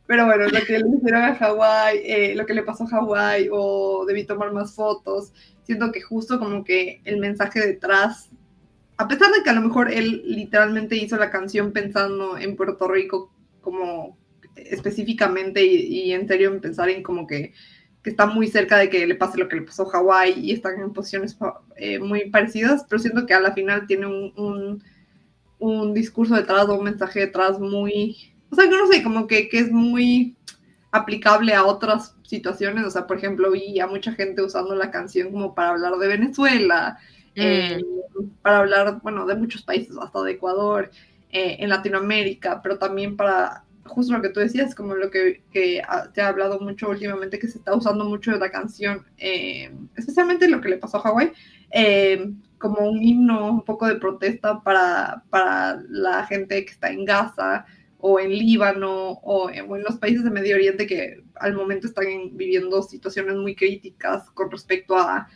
Pero bueno, lo que le hicieron a Hawái, lo que le pasó a Hawái, o debí tomar más fotos, siento que justo como que el mensaje detrás, a pesar de que a lo mejor él literalmente hizo la canción pensando en Puerto Rico como específicamente y en serio en pensar en como que está muy cerca de que le pase lo que le pasó a Hawái y están en posiciones muy parecidas, pero siento que a la final tiene un discurso detrás o un mensaje detrás muy, o sea, que no sé, como que es muy aplicable a otras situaciones, o sea, por ejemplo, vi a mucha gente usando la canción como para hablar de Venezuela, para hablar, bueno, de muchos países, hasta de Ecuador, en Latinoamérica, pero también para, justo lo que tú decías, como lo que te ha hablado mucho últimamente, que se está usando mucho de la canción, especialmente lo que le pasó a Hawái, como un himno, un poco de protesta para la gente que está en Gaza o en Líbano o en los países de Medio Oriente que al momento están viviendo situaciones muy críticas con respecto a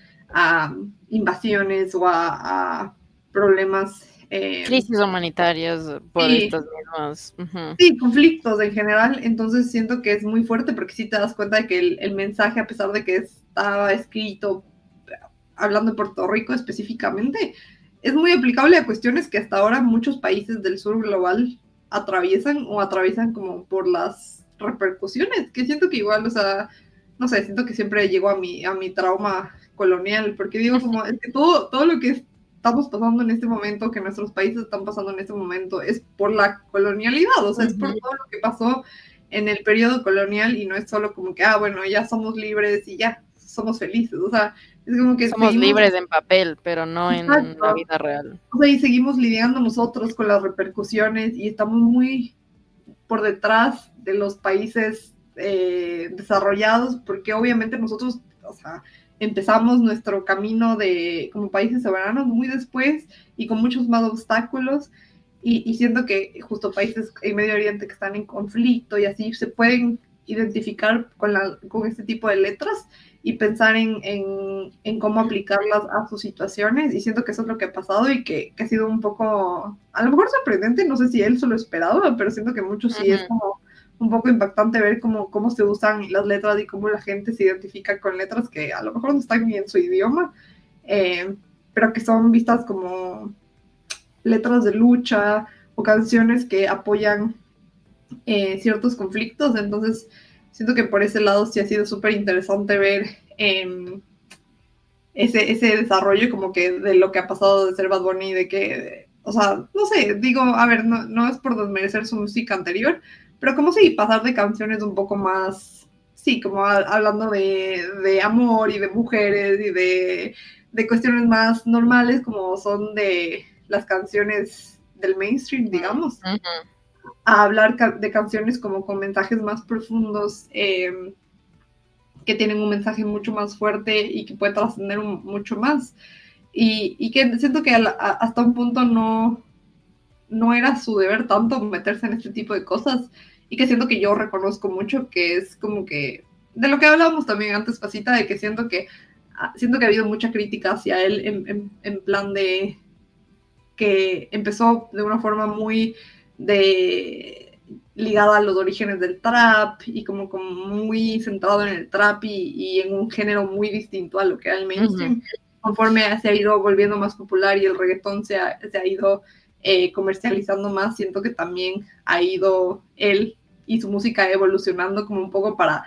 invasiones o a problemas. Crisis humanitarias por Sí, estas mismas. sí, conflictos en general, entonces siento que es muy fuerte porque sí te das cuenta de que el mensaje, a pesar de que estaba escrito hablando de Puerto Rico específicamente, es muy aplicable a cuestiones que hasta ahora muchos países del sur global atraviesan como por las repercusiones, que siento que igual, o sea, no sé, siento que siempre llego a mi trauma colonial, porque digo como, es que todo estamos pasando en este momento, que nuestros países están pasando en este momento, es por la colonialidad, o sea, es por todo lo que pasó en el periodo colonial y no es solo como que, bueno, ya somos libres y ya somos felices, o sea, es como que somos libres en papel, pero no en la vida real. O sea, y seguimos lidiando nosotros con las repercusiones y estamos muy por detrás de los países desarrollados, porque obviamente nosotros, o sea, empezamos nuestro camino como países soberanos muy después y con muchos más obstáculos, y siento que justo países en Medio Oriente que están en conflicto y así se pueden identificar con este tipo de letras y pensar en cómo aplicarlas a sus situaciones, y siento que eso es lo que ha pasado y que ha sido un poco, a lo mejor sorprendente, no sé si él se lo esperaba, pero siento que mucho sí es como un poco impactante ver cómo se usan las letras y cómo la gente se identifica con letras que a lo mejor no están ni en su idioma, pero que son vistas como letras de lucha o canciones que apoyan ciertos conflictos. Entonces siento que por ese lado sí ha sido súper interesante ver ese desarrollo como que de lo que ha pasado de ser Bad Bunny, de que, o sea, no sé, digo, a ver, no es por desmerecer su música anterior, pero como si pasar de canciones un poco más, sí, como hablando de amor y de mujeres y de cuestiones más normales como son de las canciones del mainstream, digamos, a hablar de canciones como con mensajes más profundos, que tienen un mensaje mucho más fuerte y que puede trascender mucho más. Y que siento que hasta un punto no era su deber tanto meterse en este tipo de cosas, y que siento que yo reconozco mucho que es como que, de lo que hablábamos también antes, Pasita, de que siento que ha habido mucha crítica hacia él en plan de que empezó de una forma muy ligada a los orígenes del trap y como muy centrado en el trap y en un género muy distinto a lo que era el mainstream. Conforme se ha ido volviendo más popular y el reggaetón se ha ido comercializando más, siento que también ha ido él y su música evolucionando como un poco para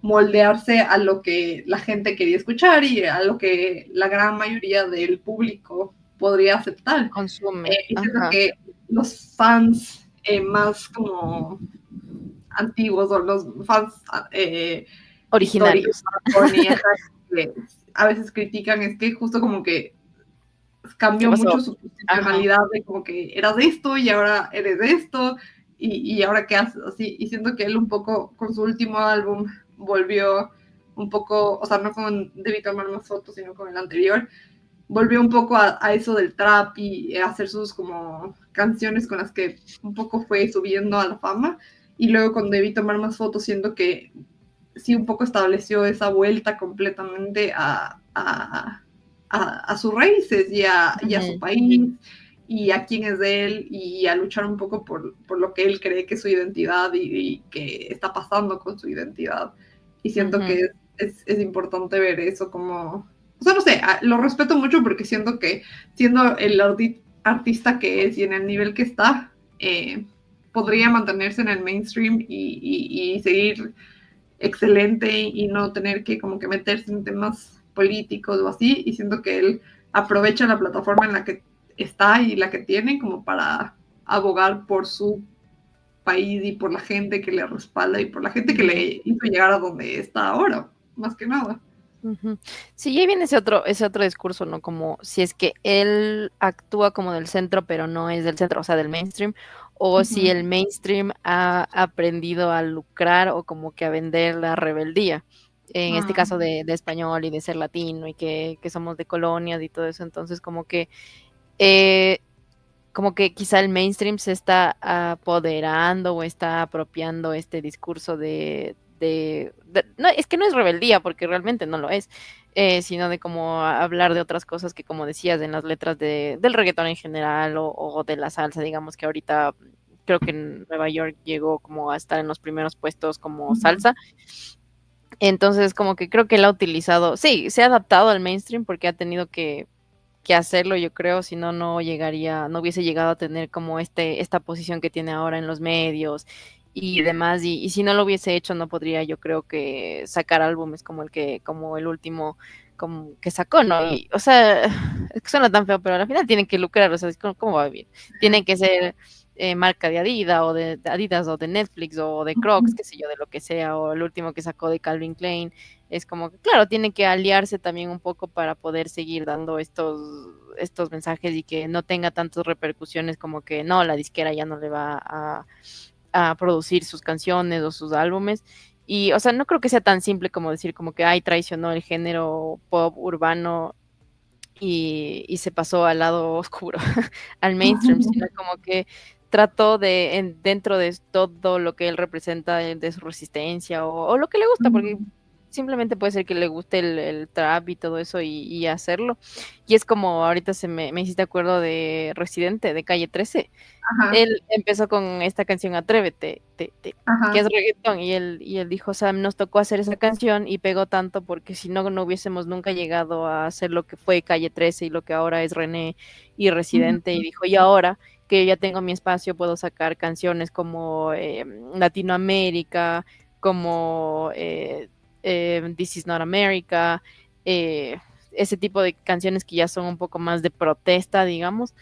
moldearse a lo que la gente quería escuchar y a lo que la gran mayoría del público podría aceptar. Consume. Y siento que los fans más como antiguos o los fans originarios que a veces critican, es que justo como que cambió mucho su posicionalidad de como que eras de esto y ahora eres de esto y ahora qué haces así, y siento que él un poco con su último álbum volvió un poco, o sea, no con Debí tomar más fotos, sino con el anterior, volvió un poco a eso del trap y a hacer sus como canciones con las que un poco fue subiendo a la fama, y luego con Debí tomar más fotos, siento que sí un poco estableció esa vuelta completamente a sus raíces y a su país y a quién es de él, y a luchar un poco por lo que él cree que es su identidad y que está pasando con su identidad. Y siento que es importante ver eso como, o sea, no sé, lo respeto mucho porque siento que siendo el artista que es y en el nivel que está, podría mantenerse en el mainstream y seguir excelente y no tener que como que meterse en temas políticos o así, y siento que él aprovecha la plataforma en la que está y la que tiene como para abogar por su país y por la gente que le respalda y por la gente que le hizo llegar a donde está ahora, más que nada. Sí, y ahí viene ese otro discurso, ¿no? Como si es que él actúa como del centro, pero no es del centro, o sea, del mainstream, o si el mainstream ha aprendido a lucrar o como que a vender la rebeldía. En este caso de español y de ser latino y que somos de colonias y todo eso, entonces como que quizá el mainstream se está apoderando o está apropiando este discurso no, es que no es rebeldía, porque realmente no lo es, sino de como hablar de otras cosas que, como decías, en las letras del reggaetón en general o de la salsa, digamos que ahorita creo que en Nueva York llegó como a estar en los primeros puestos como salsa. Entonces, como que creo que él ha utilizado, sí, se ha adaptado al mainstream porque ha tenido que hacerlo, yo creo, si no, no hubiese llegado a tener como esta posición que tiene ahora en los medios y demás, y si no lo hubiese hecho, no podría, yo creo, que sacar álbumes como el último como que sacó, ¿no? Y, o sea, es que suena tan feo, pero al final tienen que lucrar, o sea, ¿cómo va a vivir? Tienen que ser marca de Adidas de Adidas o de Netflix o de Crocs, qué sé yo, de lo que sea, o el último que sacó de Calvin Klein. Es como que, claro, tienen que aliarse también un poco para poder seguir dando estos mensajes y que no tenga tantas repercusiones como que no, la disquera ya no le va a producir sus canciones o sus álbumes. Y, o sea, no creo que sea tan simple como decir como que, ay, traicionó el género pop urbano y se pasó al lado oscuro, al mainstream, sino como que trató dentro de todo lo que él representa de su resistencia o lo que le gusta, porque simplemente puede ser que le guste el trap y todo eso y hacerlo. Y es como ahorita me hiciste acuerdo de Residente, de Calle 13. Ajá, Él empezó con esta canción Atrévete, que es ajá, reggaetón, y él dijo, o sea, nos tocó hacer esa canción y pegó tanto porque si no, no hubiésemos nunca llegado a hacer lo que fue Calle 13 y lo que ahora es René y Residente, y dijo, y ahora que ya tengo mi espacio, puedo sacar canciones como Latinoamérica, como This is not America, eh, ese tipo de canciones que ya son un poco más de protesta, digamos,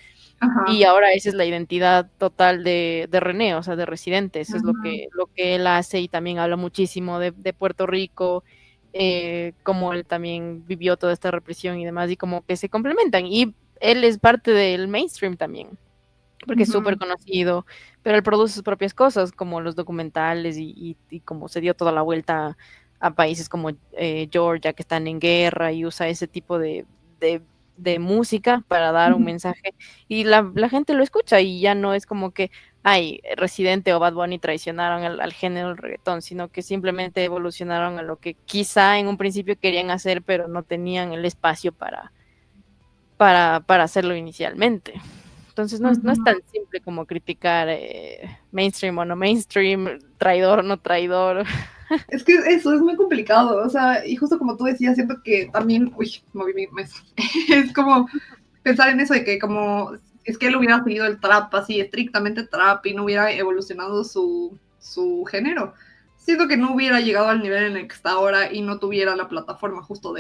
y ajá, ahora esa es la identidad total de René, o sea, de Residente. Eso es ajá. lo que él hace y también habla muchísimo de Puerto Rico, cómo él también vivió toda esta represión y demás, y como que se complementan. Y él es parte del mainstream también, porque es súper Ujú. conocido, pero él produce sus propias cosas, como los documentales y como se dio toda la vuelta a países como Georgia, que están en guerra, y usa ese tipo de, de música para dar un Ujú. mensaje, y la gente lo escucha, y ya no es como que, ay, Residente o Bad Bunny traicionaron al género del reggaetón, sino que simplemente evolucionaron a lo que quizá en un principio querían hacer, pero no tenían el espacio para hacerlo inicialmente. Entonces no es tan Ujú. simple como criticar mainstream o no mainstream, traidor o no traidor. Es que eso es muy complicado, o sea, y justo como tú decías, siento que también, uy, moví mi mesa, es como pensar en eso de que como es que él hubiera seguido el trap así, estrictamente trap y no hubiera evolucionado su género, siento que no hubiera llegado al nivel en el que está ahora y no tuviera la plataforma justo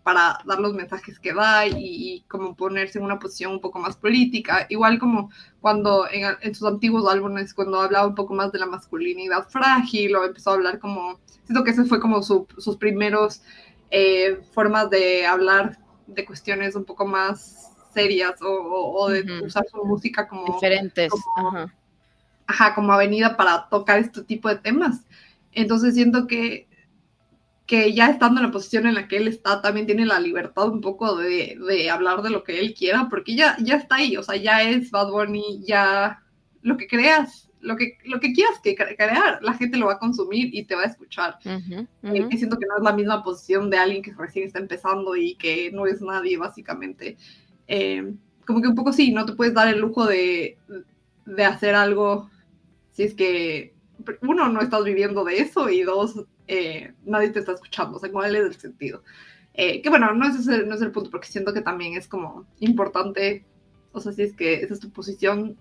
para dar los mensajes que da y como ponerse en una posición un poco más política, igual como cuando en sus antiguos álbumes, cuando hablaba un poco más de la masculinidad frágil o empezó a hablar como, siento que ese fue como sus primeros formas de hablar de cuestiones un poco más serias o de Ujú. usar su música como, Diferentes, ajá. ajá, como avenida para tocar este tipo de temas. Entonces siento que ya estando en la posición en la que él está, también tiene la libertad un poco de hablar de lo que él quiera, porque ya está ahí, o sea, ya es Bad Bunny, ya lo que creas, lo que quieras crear, la gente lo va a consumir y te va a escuchar. Ujú, ujú, Que siento que no es la misma posición de alguien que recién está empezando y que no es nadie, básicamente. Eh, como que un poco sí, no te puedes dar el lujo de hacer algo si es que, uno, no estás viviendo de eso y dos, nadie te está escuchando, o sea, ¿cuál es el sentido? Que bueno, no es el punto, porque siento que también es como importante, o sea, si es que esa es tu posición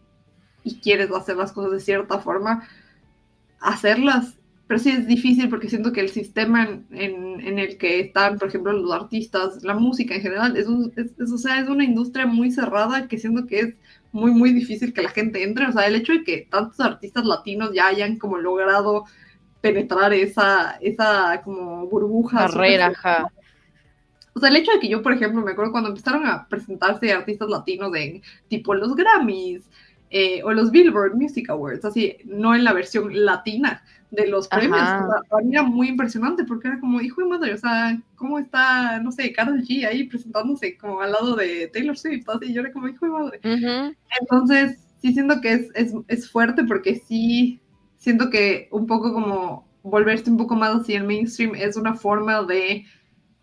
y quieres hacer las cosas de cierta forma, hacerlas, pero sí es difícil porque siento que el sistema en el que están, por ejemplo, los artistas, la música en general, o sea, es una industria muy cerrada que siento que es muy, muy difícil que la gente entre. O sea, el hecho de que tantos artistas latinos ya hayan como logrado penetrar esa como burbuja súper. barrera, ajá. O sea, el hecho de que yo, por ejemplo, me acuerdo cuando empezaron a presentarse artistas latinos en tipo los Grammys o los Billboard Music Awards, así, no en la versión latina de los premios, o Ajá. sea, para mí era muy impresionante porque era como, hijo de madre, o sea, ¿cómo está, no sé, Karol G ahí presentándose como al lado de Taylor Swift? Así, yo era como, hijo de madre. Ujú, Entonces, sí siento que es fuerte porque sí siento que un poco como volverse un poco más así el mainstream es una forma de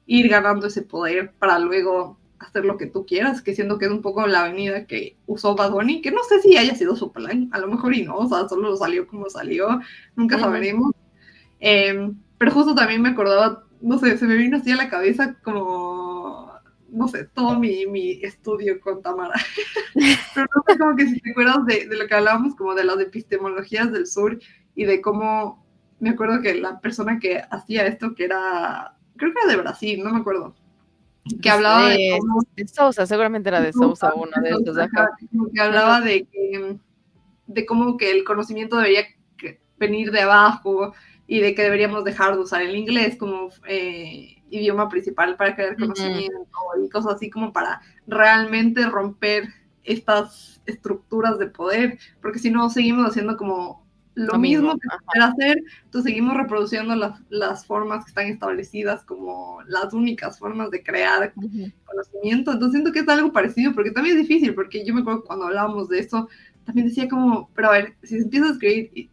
ir ganando ese poder para luego hacer lo que tú quieras, que siento que es un poco la avenida que usó Bad Bunny, que no sé si haya sido su plan, a lo mejor y no, o sea, solo salió como salió, nunca ujú. sabremos. Pero justo también me acordaba, no sé, se me vino así a la cabeza como, no sé, todo mi estudio con Tamara. Pero no sé, como que si te acuerdas de lo que hablábamos, como de las epistemologías del sur y de cómo, me acuerdo que la persona que hacía esto, que era, creo que era de Brasil, no me acuerdo, que hablaba de De, cómo de Sousa, seguramente era de Sousa uno de esos, ajá. como que hablaba de cómo que el conocimiento debería venir de abajo y de que deberíamos dejar de usar el inglés como idioma principal para crear conocimiento y cosas así como para realmente romper estas estructuras de poder, porque si no seguimos haciendo como lo mismo que se quiere hacer, entonces seguimos reproduciendo las formas que están establecidas como las únicas formas de crear conocimiento, entonces siento que es algo parecido, porque también es difícil, porque yo me acuerdo que cuando hablábamos de eso, también decía como, pero a ver, si empiezas a escribir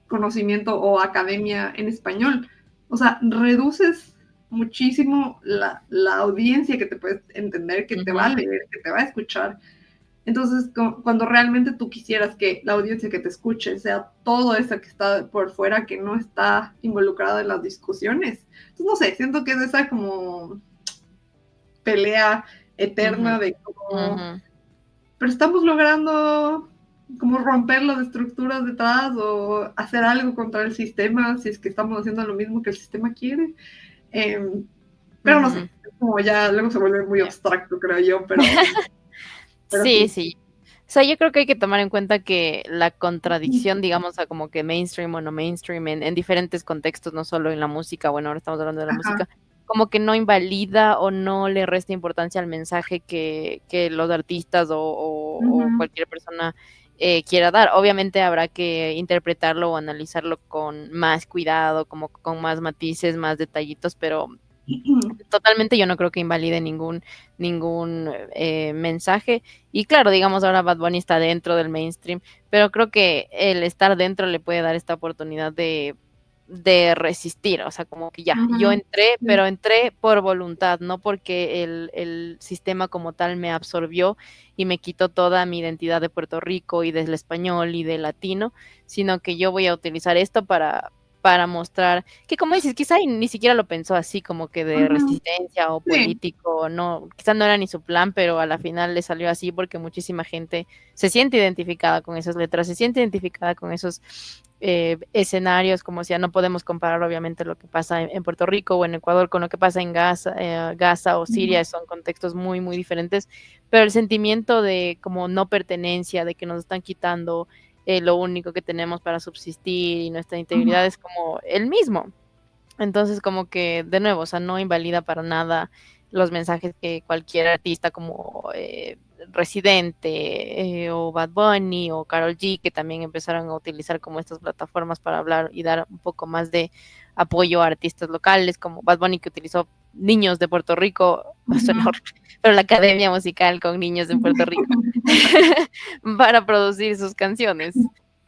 conocimiento o academia en español, o sea, reduces muchísimo la audiencia que te puedes entender, que te va a leer, que te va a escuchar. Entonces, cuando realmente tú quisieras que la audiencia que te escuche sea todo eso que está por fuera, que no está involucrada en las discusiones, entonces no sé, siento que es esa como pelea eterna de como, pero estamos logrando como romper las estructuras detrás o hacer algo contra el sistema si es que estamos haciendo lo mismo que el sistema quiere. Pero no sé, como ya luego se vuelve muy abstracto, creo yo, pero sí, sí. O sea, yo creo que hay que tomar en cuenta que la contradicción, digamos, a como que mainstream o no mainstream en diferentes contextos, no solo en la música, bueno, ahora estamos hablando de la música, como que no invalida o no le resta importancia al mensaje que los artistas o cualquier persona quiera dar. Obviamente habrá que interpretarlo o analizarlo con más cuidado, como con más matices, más detallitos, pero totalmente yo no creo que invalide ningún mensaje. Y claro, digamos ahora Bad Bunny está dentro del mainstream, pero creo que el estar dentro le puede dar esta oportunidad de resistir, o sea, como que ya, yo entré, pero entré por voluntad, no porque el sistema como tal me absorbió y me quitó toda mi identidad de Puerto Rico y del español y de latino, sino que yo voy a utilizar esto para mostrar que, como dices, quizá ni siquiera lo pensó así como que de resistencia o sí. político, no, quizá no era ni su plan, pero a la final le salió así porque muchísima gente se siente identificada con esas letras, se siente identificada con esos escenarios, como si no podemos comparar obviamente lo que pasa en Puerto Rico o en Ecuador con lo que pasa en Gaza o Siria, son contextos muy, muy diferentes, pero el sentimiento de como no pertenencia, de que nos están quitando lo único que tenemos para subsistir y nuestra integridad es como el mismo. Entonces, como que, de nuevo, o sea, no invalida para nada los mensajes que cualquier artista como Residente o Bad Bunny o Karol G, que también empezaron a utilizar como estas plataformas para hablar y dar un poco más de apoyo a artistas locales, como Bad Bunny que utilizó niños de Puerto Rico, suena horrible, pero la academia musical con niños de Puerto Rico para producir sus canciones.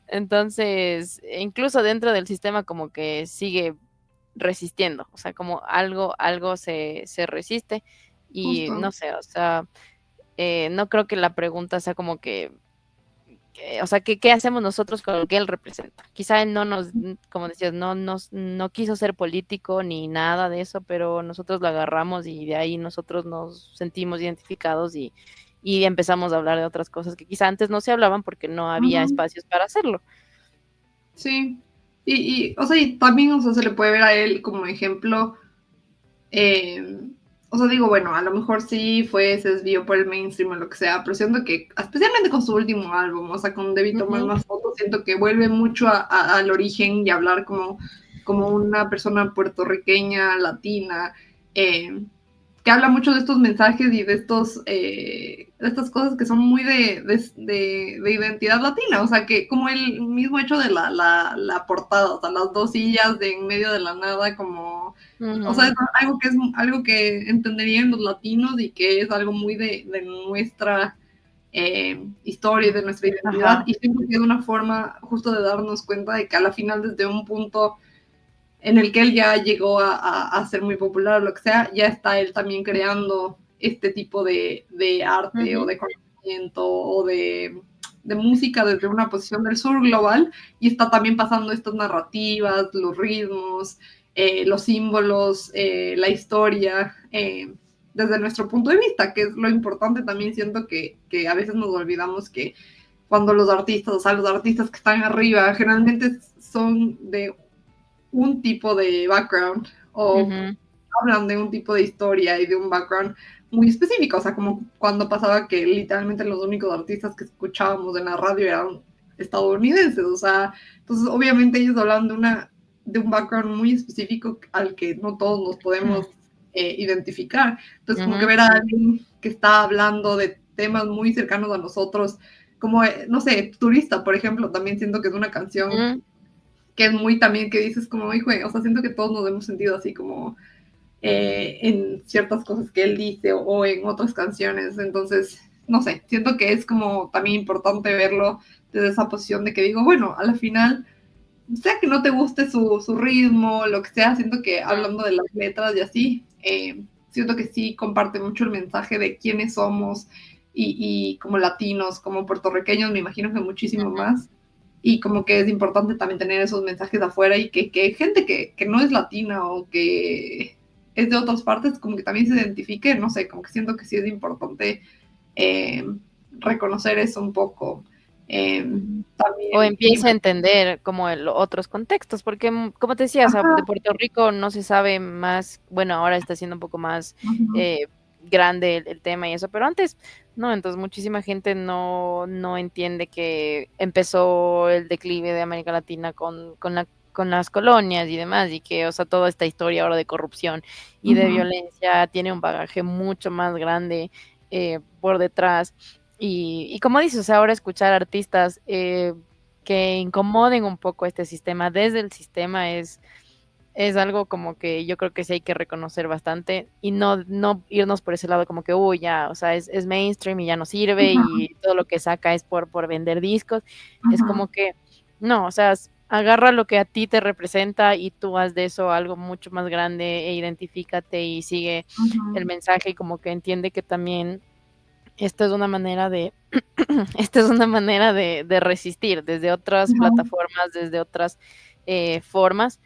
Entonces, incluso dentro del sistema como que sigue resistiendo, o sea, como algo se resiste y Justo. no sé, o sea, no creo que la pregunta sea como o sea, ¿qué hacemos nosotros con lo que él representa? Quizá él no nos, como decías, no quiso ser político ni nada de eso, pero nosotros lo agarramos y de ahí nosotros nos sentimos identificados y empezamos a hablar de otras cosas que quizá antes no se hablaban porque no había espacios para hacerlo. Sí, o sea, y también, o sea, se le puede ver a él como ejemplo, o sea, digo, bueno, a lo mejor sí se desvió por el mainstream o lo que sea, pero siento que, especialmente con su último álbum, o sea, con Debí tomar más fotos, siento que vuelve mucho al origen y hablar como una persona puertorriqueña, latina, que habla mucho de estos mensajes y de estas cosas que son muy de identidad latina, o sea, que como el mismo hecho de la portada, o sea, las dos sillas de en medio de la nada, como, o sea, es algo que entenderían los latinos y que es algo muy de nuestra historia y de nuestra identidad, y siempre que es una forma justo de darnos cuenta de que a la final desde un punto en el que él ya llegó a ser muy popular o lo que sea, ya está él también creando este tipo de arte o de conocimiento o de música desde una posición del sur global y está también pasando estas narrativas, los ritmos, los símbolos, la historia, desde nuestro punto de vista, que es lo importante también. Siento que a veces nos olvidamos que cuando los artistas, o sea, los artistas que están arriba, generalmente son de un tipo de background o hablan de un tipo de historia y de un background muy específico, o sea, como cuando pasaba que literalmente los únicos artistas que escuchábamos en la radio eran estadounidenses, o sea, entonces obviamente ellos hablan de un background muy específico al que no todos nos podemos identificar. Entonces, como que ver a alguien que está hablando de temas muy cercanos a nosotros, como, no sé, Turista, por ejemplo, también siento que es una canción que es muy también, que dices como, hijo, o sea, siento que todos nos hemos sentido así como en ciertas cosas que él dice o en otras canciones. Entonces, no sé, siento que es como también importante verlo desde esa posición de que digo, bueno, a la final, sea que no te guste su ritmo, lo que sea, siento que hablando de las letras y así, siento que sí comparte mucho el mensaje de quiénes somos y como latinos, como puertorriqueños, me imagino que muchísimo más. Y como que es importante también tener esos mensajes de afuera y que gente que no es latina o que es de otras partes, como que también se identifique, no sé, como que siento que sí es importante eh, reconocer eso un poco. O También, empiece a entender como otros contextos, porque como te decía, o sea, de ajá, Puerto Rico no se sabe más, bueno, ahora está siendo un poco más ajá, grande el tema y eso, pero antes no, entonces muchísima gente no entiende que empezó el declive de América Latina con las colonias y demás, y que, o sea, toda esta historia ahora de corrupción y de ajá, violencia tiene un bagaje mucho más grande por detrás. Y como dices, o sea, ahora escuchar artistas que incomoden un poco este sistema desde el sistema es algo como que yo creo que sí hay que reconocer bastante y no irnos por ese lado como que, uy, ya, o sea, es mainstream y ya no sirve ajá, y todo lo que saca es por vender discos. Es ajá, como que, no, o sea, agarra lo que a ti te representa y tú haz de eso algo mucho más grande e identifícate y sigue ajá, el mensaje y como que entiende que también esta es una manera de, esta es una manera de resistir desde otras ajá, plataformas, desde otras formas,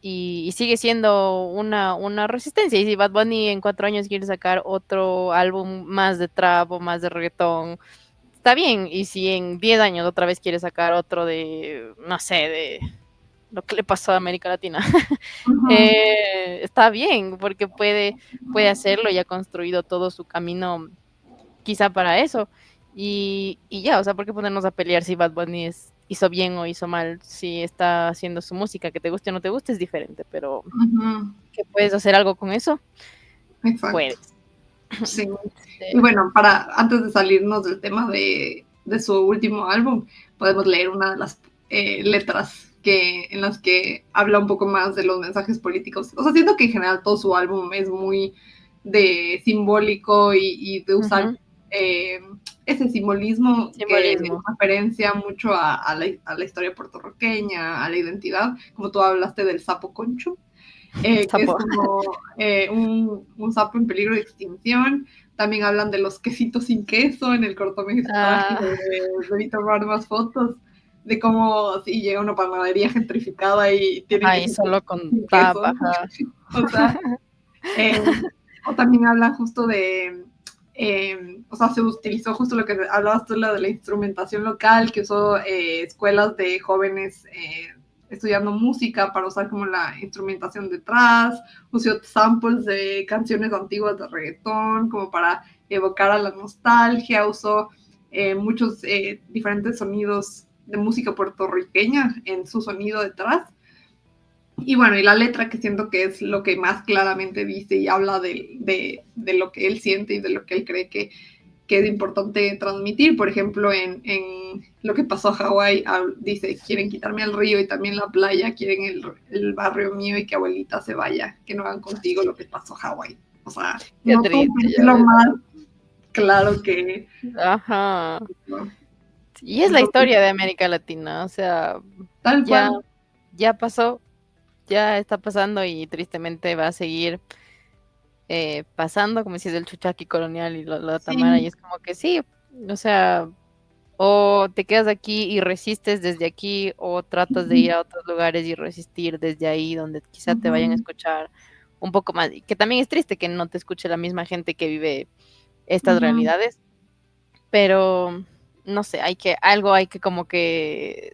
y sigue siendo una resistencia. Y si Bad Bunny en 4 años quiere sacar otro álbum más de trap o más de reggaetón, está bien. Y si en 10 años otra vez quiere sacar otro de, no sé, de lo que le pasó a América Latina, ajá. está bien, porque puede hacerlo y ha construido todo su camino quizá para eso. Y ya, o sea, ¿por qué ponernos a pelear si Bad Bunny hizo bien o hizo mal? Si está haciendo su música, que te guste o no te guste, es diferente, pero Ujú, que puedes hacer algo con eso, exacto. puedes. Sí. Y Sí. bueno, antes de salirnos del tema de su último álbum, podemos leer una de las letras en las que habla un poco más de los mensajes políticos. O sea, siento que en general todo su álbum es muy de simbólico y de usar Ujú. eh, ese simbolismo que es Simbolismo. referencia mucho a la historia puertorriqueña, a la identidad, como tú hablaste del sapo concho, que es Tapo. como un sapo en peligro de extinción. También hablan de los quesitos sin queso en el cortometraje Ah, de Vito tomar más fotos, de cómo si llega a una panadería gentrificada y tienen ahí esos solo con sin queso. tapa. Ajá. O sea, eh, o también hablan justo o sea, se utilizó justo lo que hablabas tú, la de la instrumentación local, que usó escuelas de jóvenes estudiando música para usar como la instrumentación detrás, usó samples de canciones antiguas de reggaetón como para evocar a la nostalgia, usó muchos diferentes sonidos de música puertorriqueña en su sonido detrás. Y bueno, y la letra que siento que es lo que más claramente dice y habla de lo que él siente y de lo que él cree que es importante transmitir. Por ejemplo, en lo que pasó a Hawái, dice, quieren quitarme el río y también la playa, quieren el barrio mío y que abuelita se vaya, que no hagan contigo lo que pasó a Hawái. O sea, Qué no puedo triste, ya decirlo ves. más claro que... Ajá. ¿no? Y es la Entonces, historia de América Latina, o sea, tal ya, cual. ya pasó, ya está pasando y tristemente va a seguir pasando, como si es el Chuchaqui colonial y la Tamara, y Sí. es como que sí, o sea, o te quedas aquí y resistes desde aquí, o tratas de ir a otros lugares y resistir desde ahí, donde quizá te vayan a Ujú, escuchar un poco más, y que también es triste que no te escuche la misma gente que vive estas ujú. realidades, pero no sé, algo hay que como que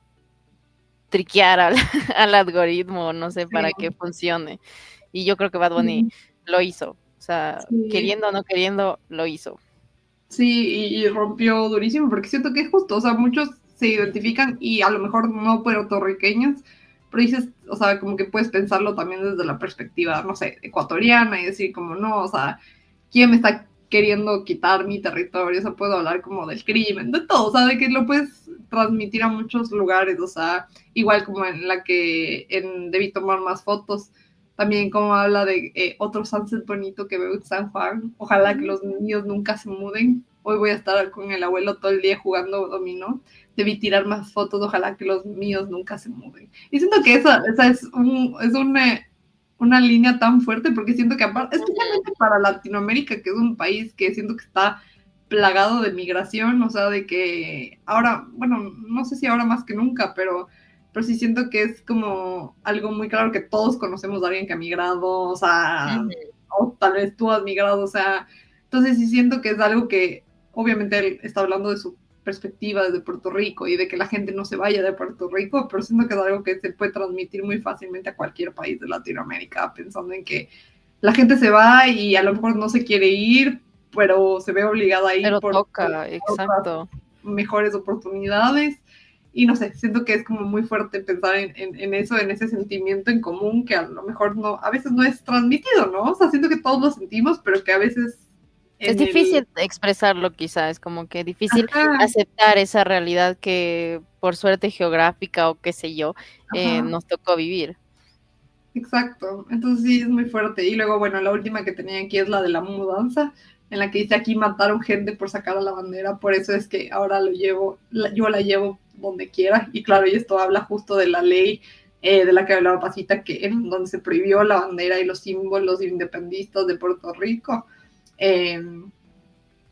triquear al, al algoritmo, no sé, para Sí. que funcione. Y yo creo que Bad Bunny lo hizo. O sea, Sí. queriendo o no queriendo, lo hizo. Sí, y rompió durísimo, porque siento que es justo, o sea, muchos se identifican y a lo mejor no puertorriqueños, pero dices, o sea, como que puedes pensarlo también desde la perspectiva, no sé, ecuatoriana y decir como, no, o sea, ¿quién me está queriendo quitar mi territorio? O sea, puedo hablar como del crimen, de todo, o sea, de que lo puedes transmitir a muchos lugares, o sea, igual como en la que Debí tomar más fotos, también como habla de otro sunset bonito que veo en San Juan. Ojalá que los niños nunca se muden. Hoy voy a estar con el abuelo todo el día jugando dominó. Debí tirar más fotos. Ojalá que los míos nunca se muden. Y siento que esa es una línea tan fuerte porque siento que aparte, especialmente para Latinoamérica, que es un país que siento que está plagado de migración, o sea, de que ahora, bueno, no sé si ahora más que nunca, pero sí siento que es como algo muy claro que todos conocemos a alguien que ha migrado, o sea, o tal vez tú has migrado, o sea, entonces sí siento que es algo que obviamente él está hablando de su perspectiva desde Puerto Rico y de que la gente no se vaya de Puerto Rico, pero siento que es algo que se puede transmitir muy fácilmente a cualquier país de Latinoamérica, pensando en que la gente se va y a lo mejor no se quiere ir, pero se ve obligada a ir Pero por toca, otras exacto. mejores oportunidades. Y no sé, siento que es como muy fuerte pensar en eso, en ese sentimiento en común que a lo mejor no, a veces no es transmitido, ¿no? O sea, siento que todos lo sentimos, pero que a veces Es en el... difícil expresarlo, quizás, es como que difícil Ajá, aceptar esa realidad que por suerte geográfica o qué sé yo, ajá, nos tocó vivir. exacto. Entonces sí, es muy fuerte. Y luego, bueno, la última que tenía aquí es la de la mudanza, en la que dice aquí mataron gente por sacar a la bandera, por eso es que ahora yo la llevo donde quiera. Y claro, y esto habla justo de la ley de la que hablaba Pasita, que en donde se prohibió la bandera y los símbolos independistas de Puerto Rico. Eh,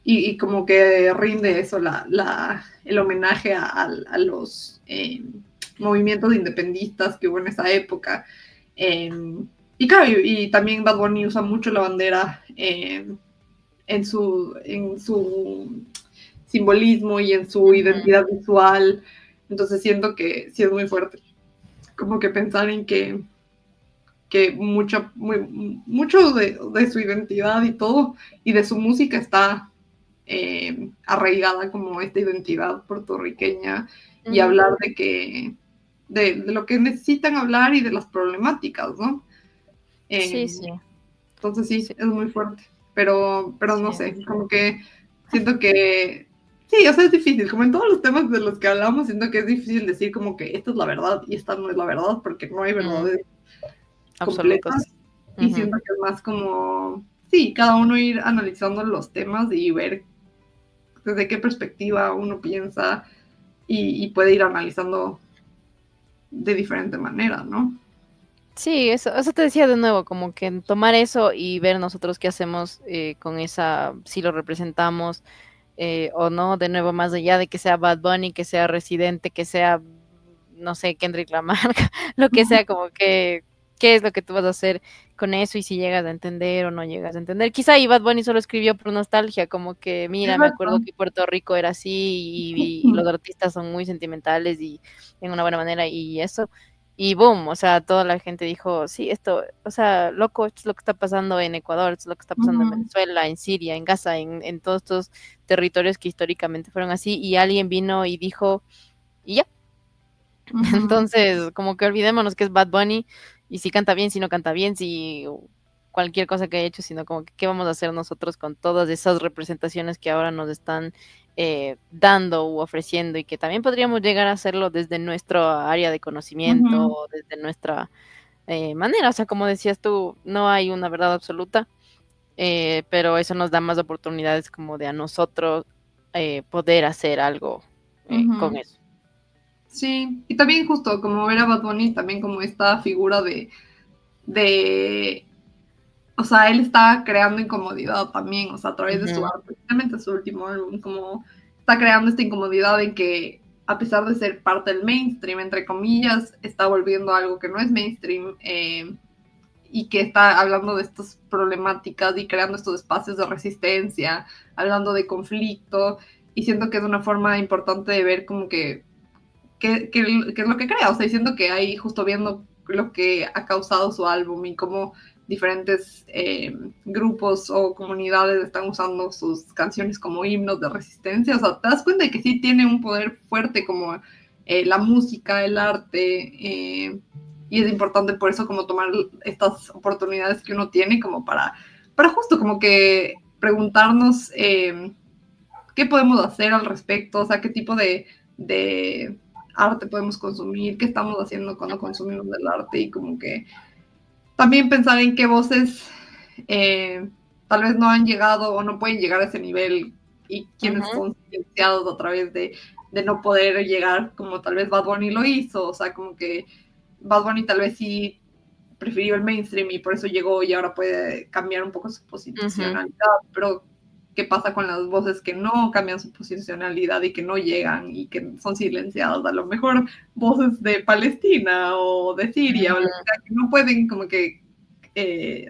y como que rinde eso, el homenaje a los movimientos independistas que hubo en esa época. Eh, y claro, y también Bad Bunny usa mucho la bandera en su simbolismo y en su identidad visual. Entonces siento que sí es muy fuerte. Como que pensar en que mucho de su identidad y todo, y de su música está arraigada como esta identidad puertorriqueña, y hablar de lo que necesitan hablar y de las problemáticas, ¿no? Sí, sí, Entonces sí, sí, es muy fuerte, pero no sí. sé, como que siento que sí, o sea, es difícil, como en todos los temas de los que hablamos, siento que es difícil decir como que esta es la verdad y esta no es la verdad, porque no hay Mm, verdades completas, absolutos. y Ujú. siento que es más como, sí, cada uno ir analizando los temas y ver desde qué perspectiva uno piensa y puede ir analizando de diferente manera, ¿no? Sí, eso te decía de nuevo, como que tomar eso y ver nosotros qué hacemos con esa, si lo representamos o no, de nuevo, más allá de que sea Bad Bunny, que sea Residente, que sea, no sé, Kendrick Lamar, lo que sea, como que, qué es lo que tú vas a hacer con eso y si llegas a entender o no llegas a entender. Quizá y Bad Bunny solo escribió por nostalgia, como que, mira, me Exacto. acuerdo que Puerto Rico era así y los artistas son muy sentimentales y en una buena manera y eso. Y boom, o sea, toda la gente dijo, sí, esto, o sea, loco, esto es lo que está pasando en Ecuador, esto es lo que está pasando en Ujú, Venezuela, en Siria, en Gaza, en todos estos territorios que históricamente fueron así, y alguien vino y dijo, y ya. ujú, Entonces, como que olvidémonos que es Bad Bunny, y si canta bien, si no canta bien, si cualquier cosa que haya hecho, sino como que qué vamos a hacer nosotros con todas esas representaciones que ahora nos están dando u ofreciendo, y que también podríamos llegar a hacerlo desde nuestro área de conocimiento, ujú. desde nuestra manera. O sea, como decías tú, no hay una verdad absoluta, pero eso nos da más oportunidades como de a nosotros poder hacer algo con Ujú. eso. Sí, y también justo como ver a Bad Bunny, también como esta figura de, o sea, él está creando incomodidad también, o sea, a través de su Ujú, arte, especialmente su último álbum, como está creando esta incomodidad en que, a pesar de ser parte del mainstream, entre comillas, está volviendo a algo que no es mainstream, y que está hablando de estas problemáticas y creando estos espacios de resistencia, hablando de conflicto, y siento que es una forma importante de ver como que es lo que crea, o sea, diciendo que ahí justo viendo lo que ha causado su álbum y cómo diferentes grupos o comunidades están usando sus canciones como himnos de resistencia. O sea, te das cuenta de que sí tiene un poder fuerte como la música, el arte, y es importante por eso como tomar estas oportunidades que uno tiene como para justo como que preguntarnos qué podemos hacer al respecto, o sea, qué tipo de arte podemos consumir, qué estamos haciendo cuando consumimos el arte y como que también pensar en qué voces tal vez no han llegado o no pueden llegar a ese nivel y quienes son silenciados a través de no poder llegar como tal vez Bad Bunny lo hizo, o sea, como que Bad Bunny tal vez sí prefirió el mainstream y por eso llegó y ahora puede cambiar un poco su posicionalidad, pero ¿qué pasa con las voces que no cambian su posicionalidad y que no llegan y que son silenciadas? A lo mejor voces de Palestina o de Siria o lo que sea, que no pueden como que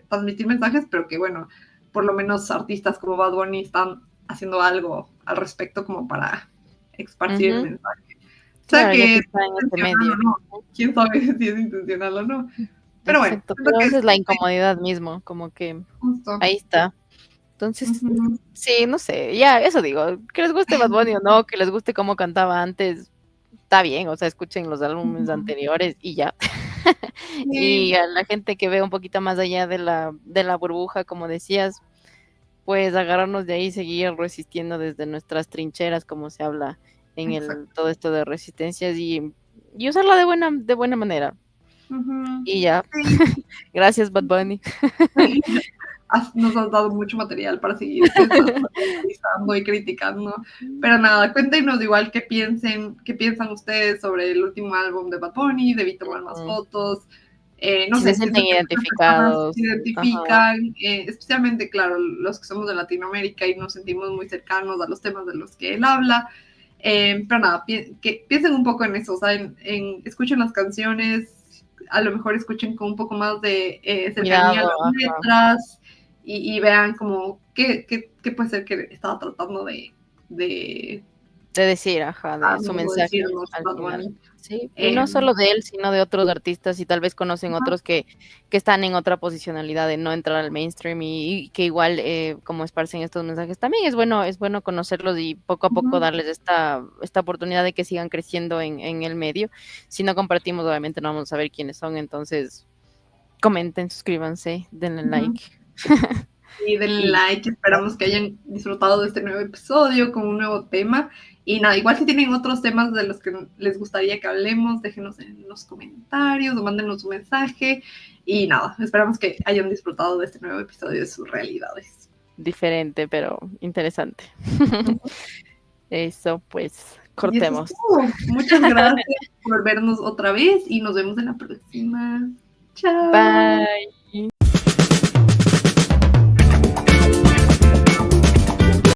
transmitir mensajes, pero que bueno, por lo menos artistas como Bad Bunny están haciendo algo al respecto como para esparcir el mensaje. O sea, claro, que ya que está en este medio. no, quién sabe si es intencional o no. Pero bueno, Exacto, pero esa es la incomodidad mismo, como que justo. ahí está. Entonces, sí, no sé, ya, eso digo, que les guste Bad Bunny o no, que les guste cómo cantaba antes, está bien, o sea, escuchen los álbumes anteriores y ya. Y Sí, a la gente que ve un poquito más allá de la burbuja, como decías, pues agarrarnos de ahí y seguir resistiendo desde nuestras trincheras, como se habla en exacto. todo esto de resistencias y usarla de buena manera. Y ya, Sí. gracias Bad Bunny. Nos has dado mucho material para seguir analizando y criticando. Pero nada, cuéntenos igual qué piensan ustedes sobre el último álbum de Bad Bunny, debí tomar más fotos. No Si se sé, siento sienten que muchas personas identificados. se identifican, especialmente, claro, los que somos de Latinoamérica y nos sentimos muy cercanos a los temas de los que él habla. Pero nada, que piensen un poco en eso, o sea, escuchen las canciones, a lo mejor escuchen con un poco más de cercanía a Cuidado, las letras y vean como qué puede ser que estaba tratando de de decir, ajá, de su darnos o mensaje decirnos al Bad final. Bunny. Sí, y no solo de él, sino de otros artistas y tal vez conocen otros que están en otra posicionalidad de no entrar al mainstream y que igual como esparcen estos mensajes. También es bueno conocerlos y poco a poco darles esta oportunidad de que sigan creciendo en el medio. Si no compartimos, obviamente no vamos a saber quiénes son, entonces comenten, suscríbanse, denle like. Y denle Y like, esperamos que hayan disfrutado de este nuevo episodio con un nuevo tema. Y nada, igual si tienen otros temas de los que les gustaría que hablemos, déjenos en los comentarios o mándenos un mensaje. Y nada, esperamos que hayan disfrutado de este nuevo episodio de sus realidades. diferente, pero interesante. Eso, pues, Y eso es cortemos. todo. Muchas gracias por vernos otra vez y nos vemos en la próxima. Chao. Bye.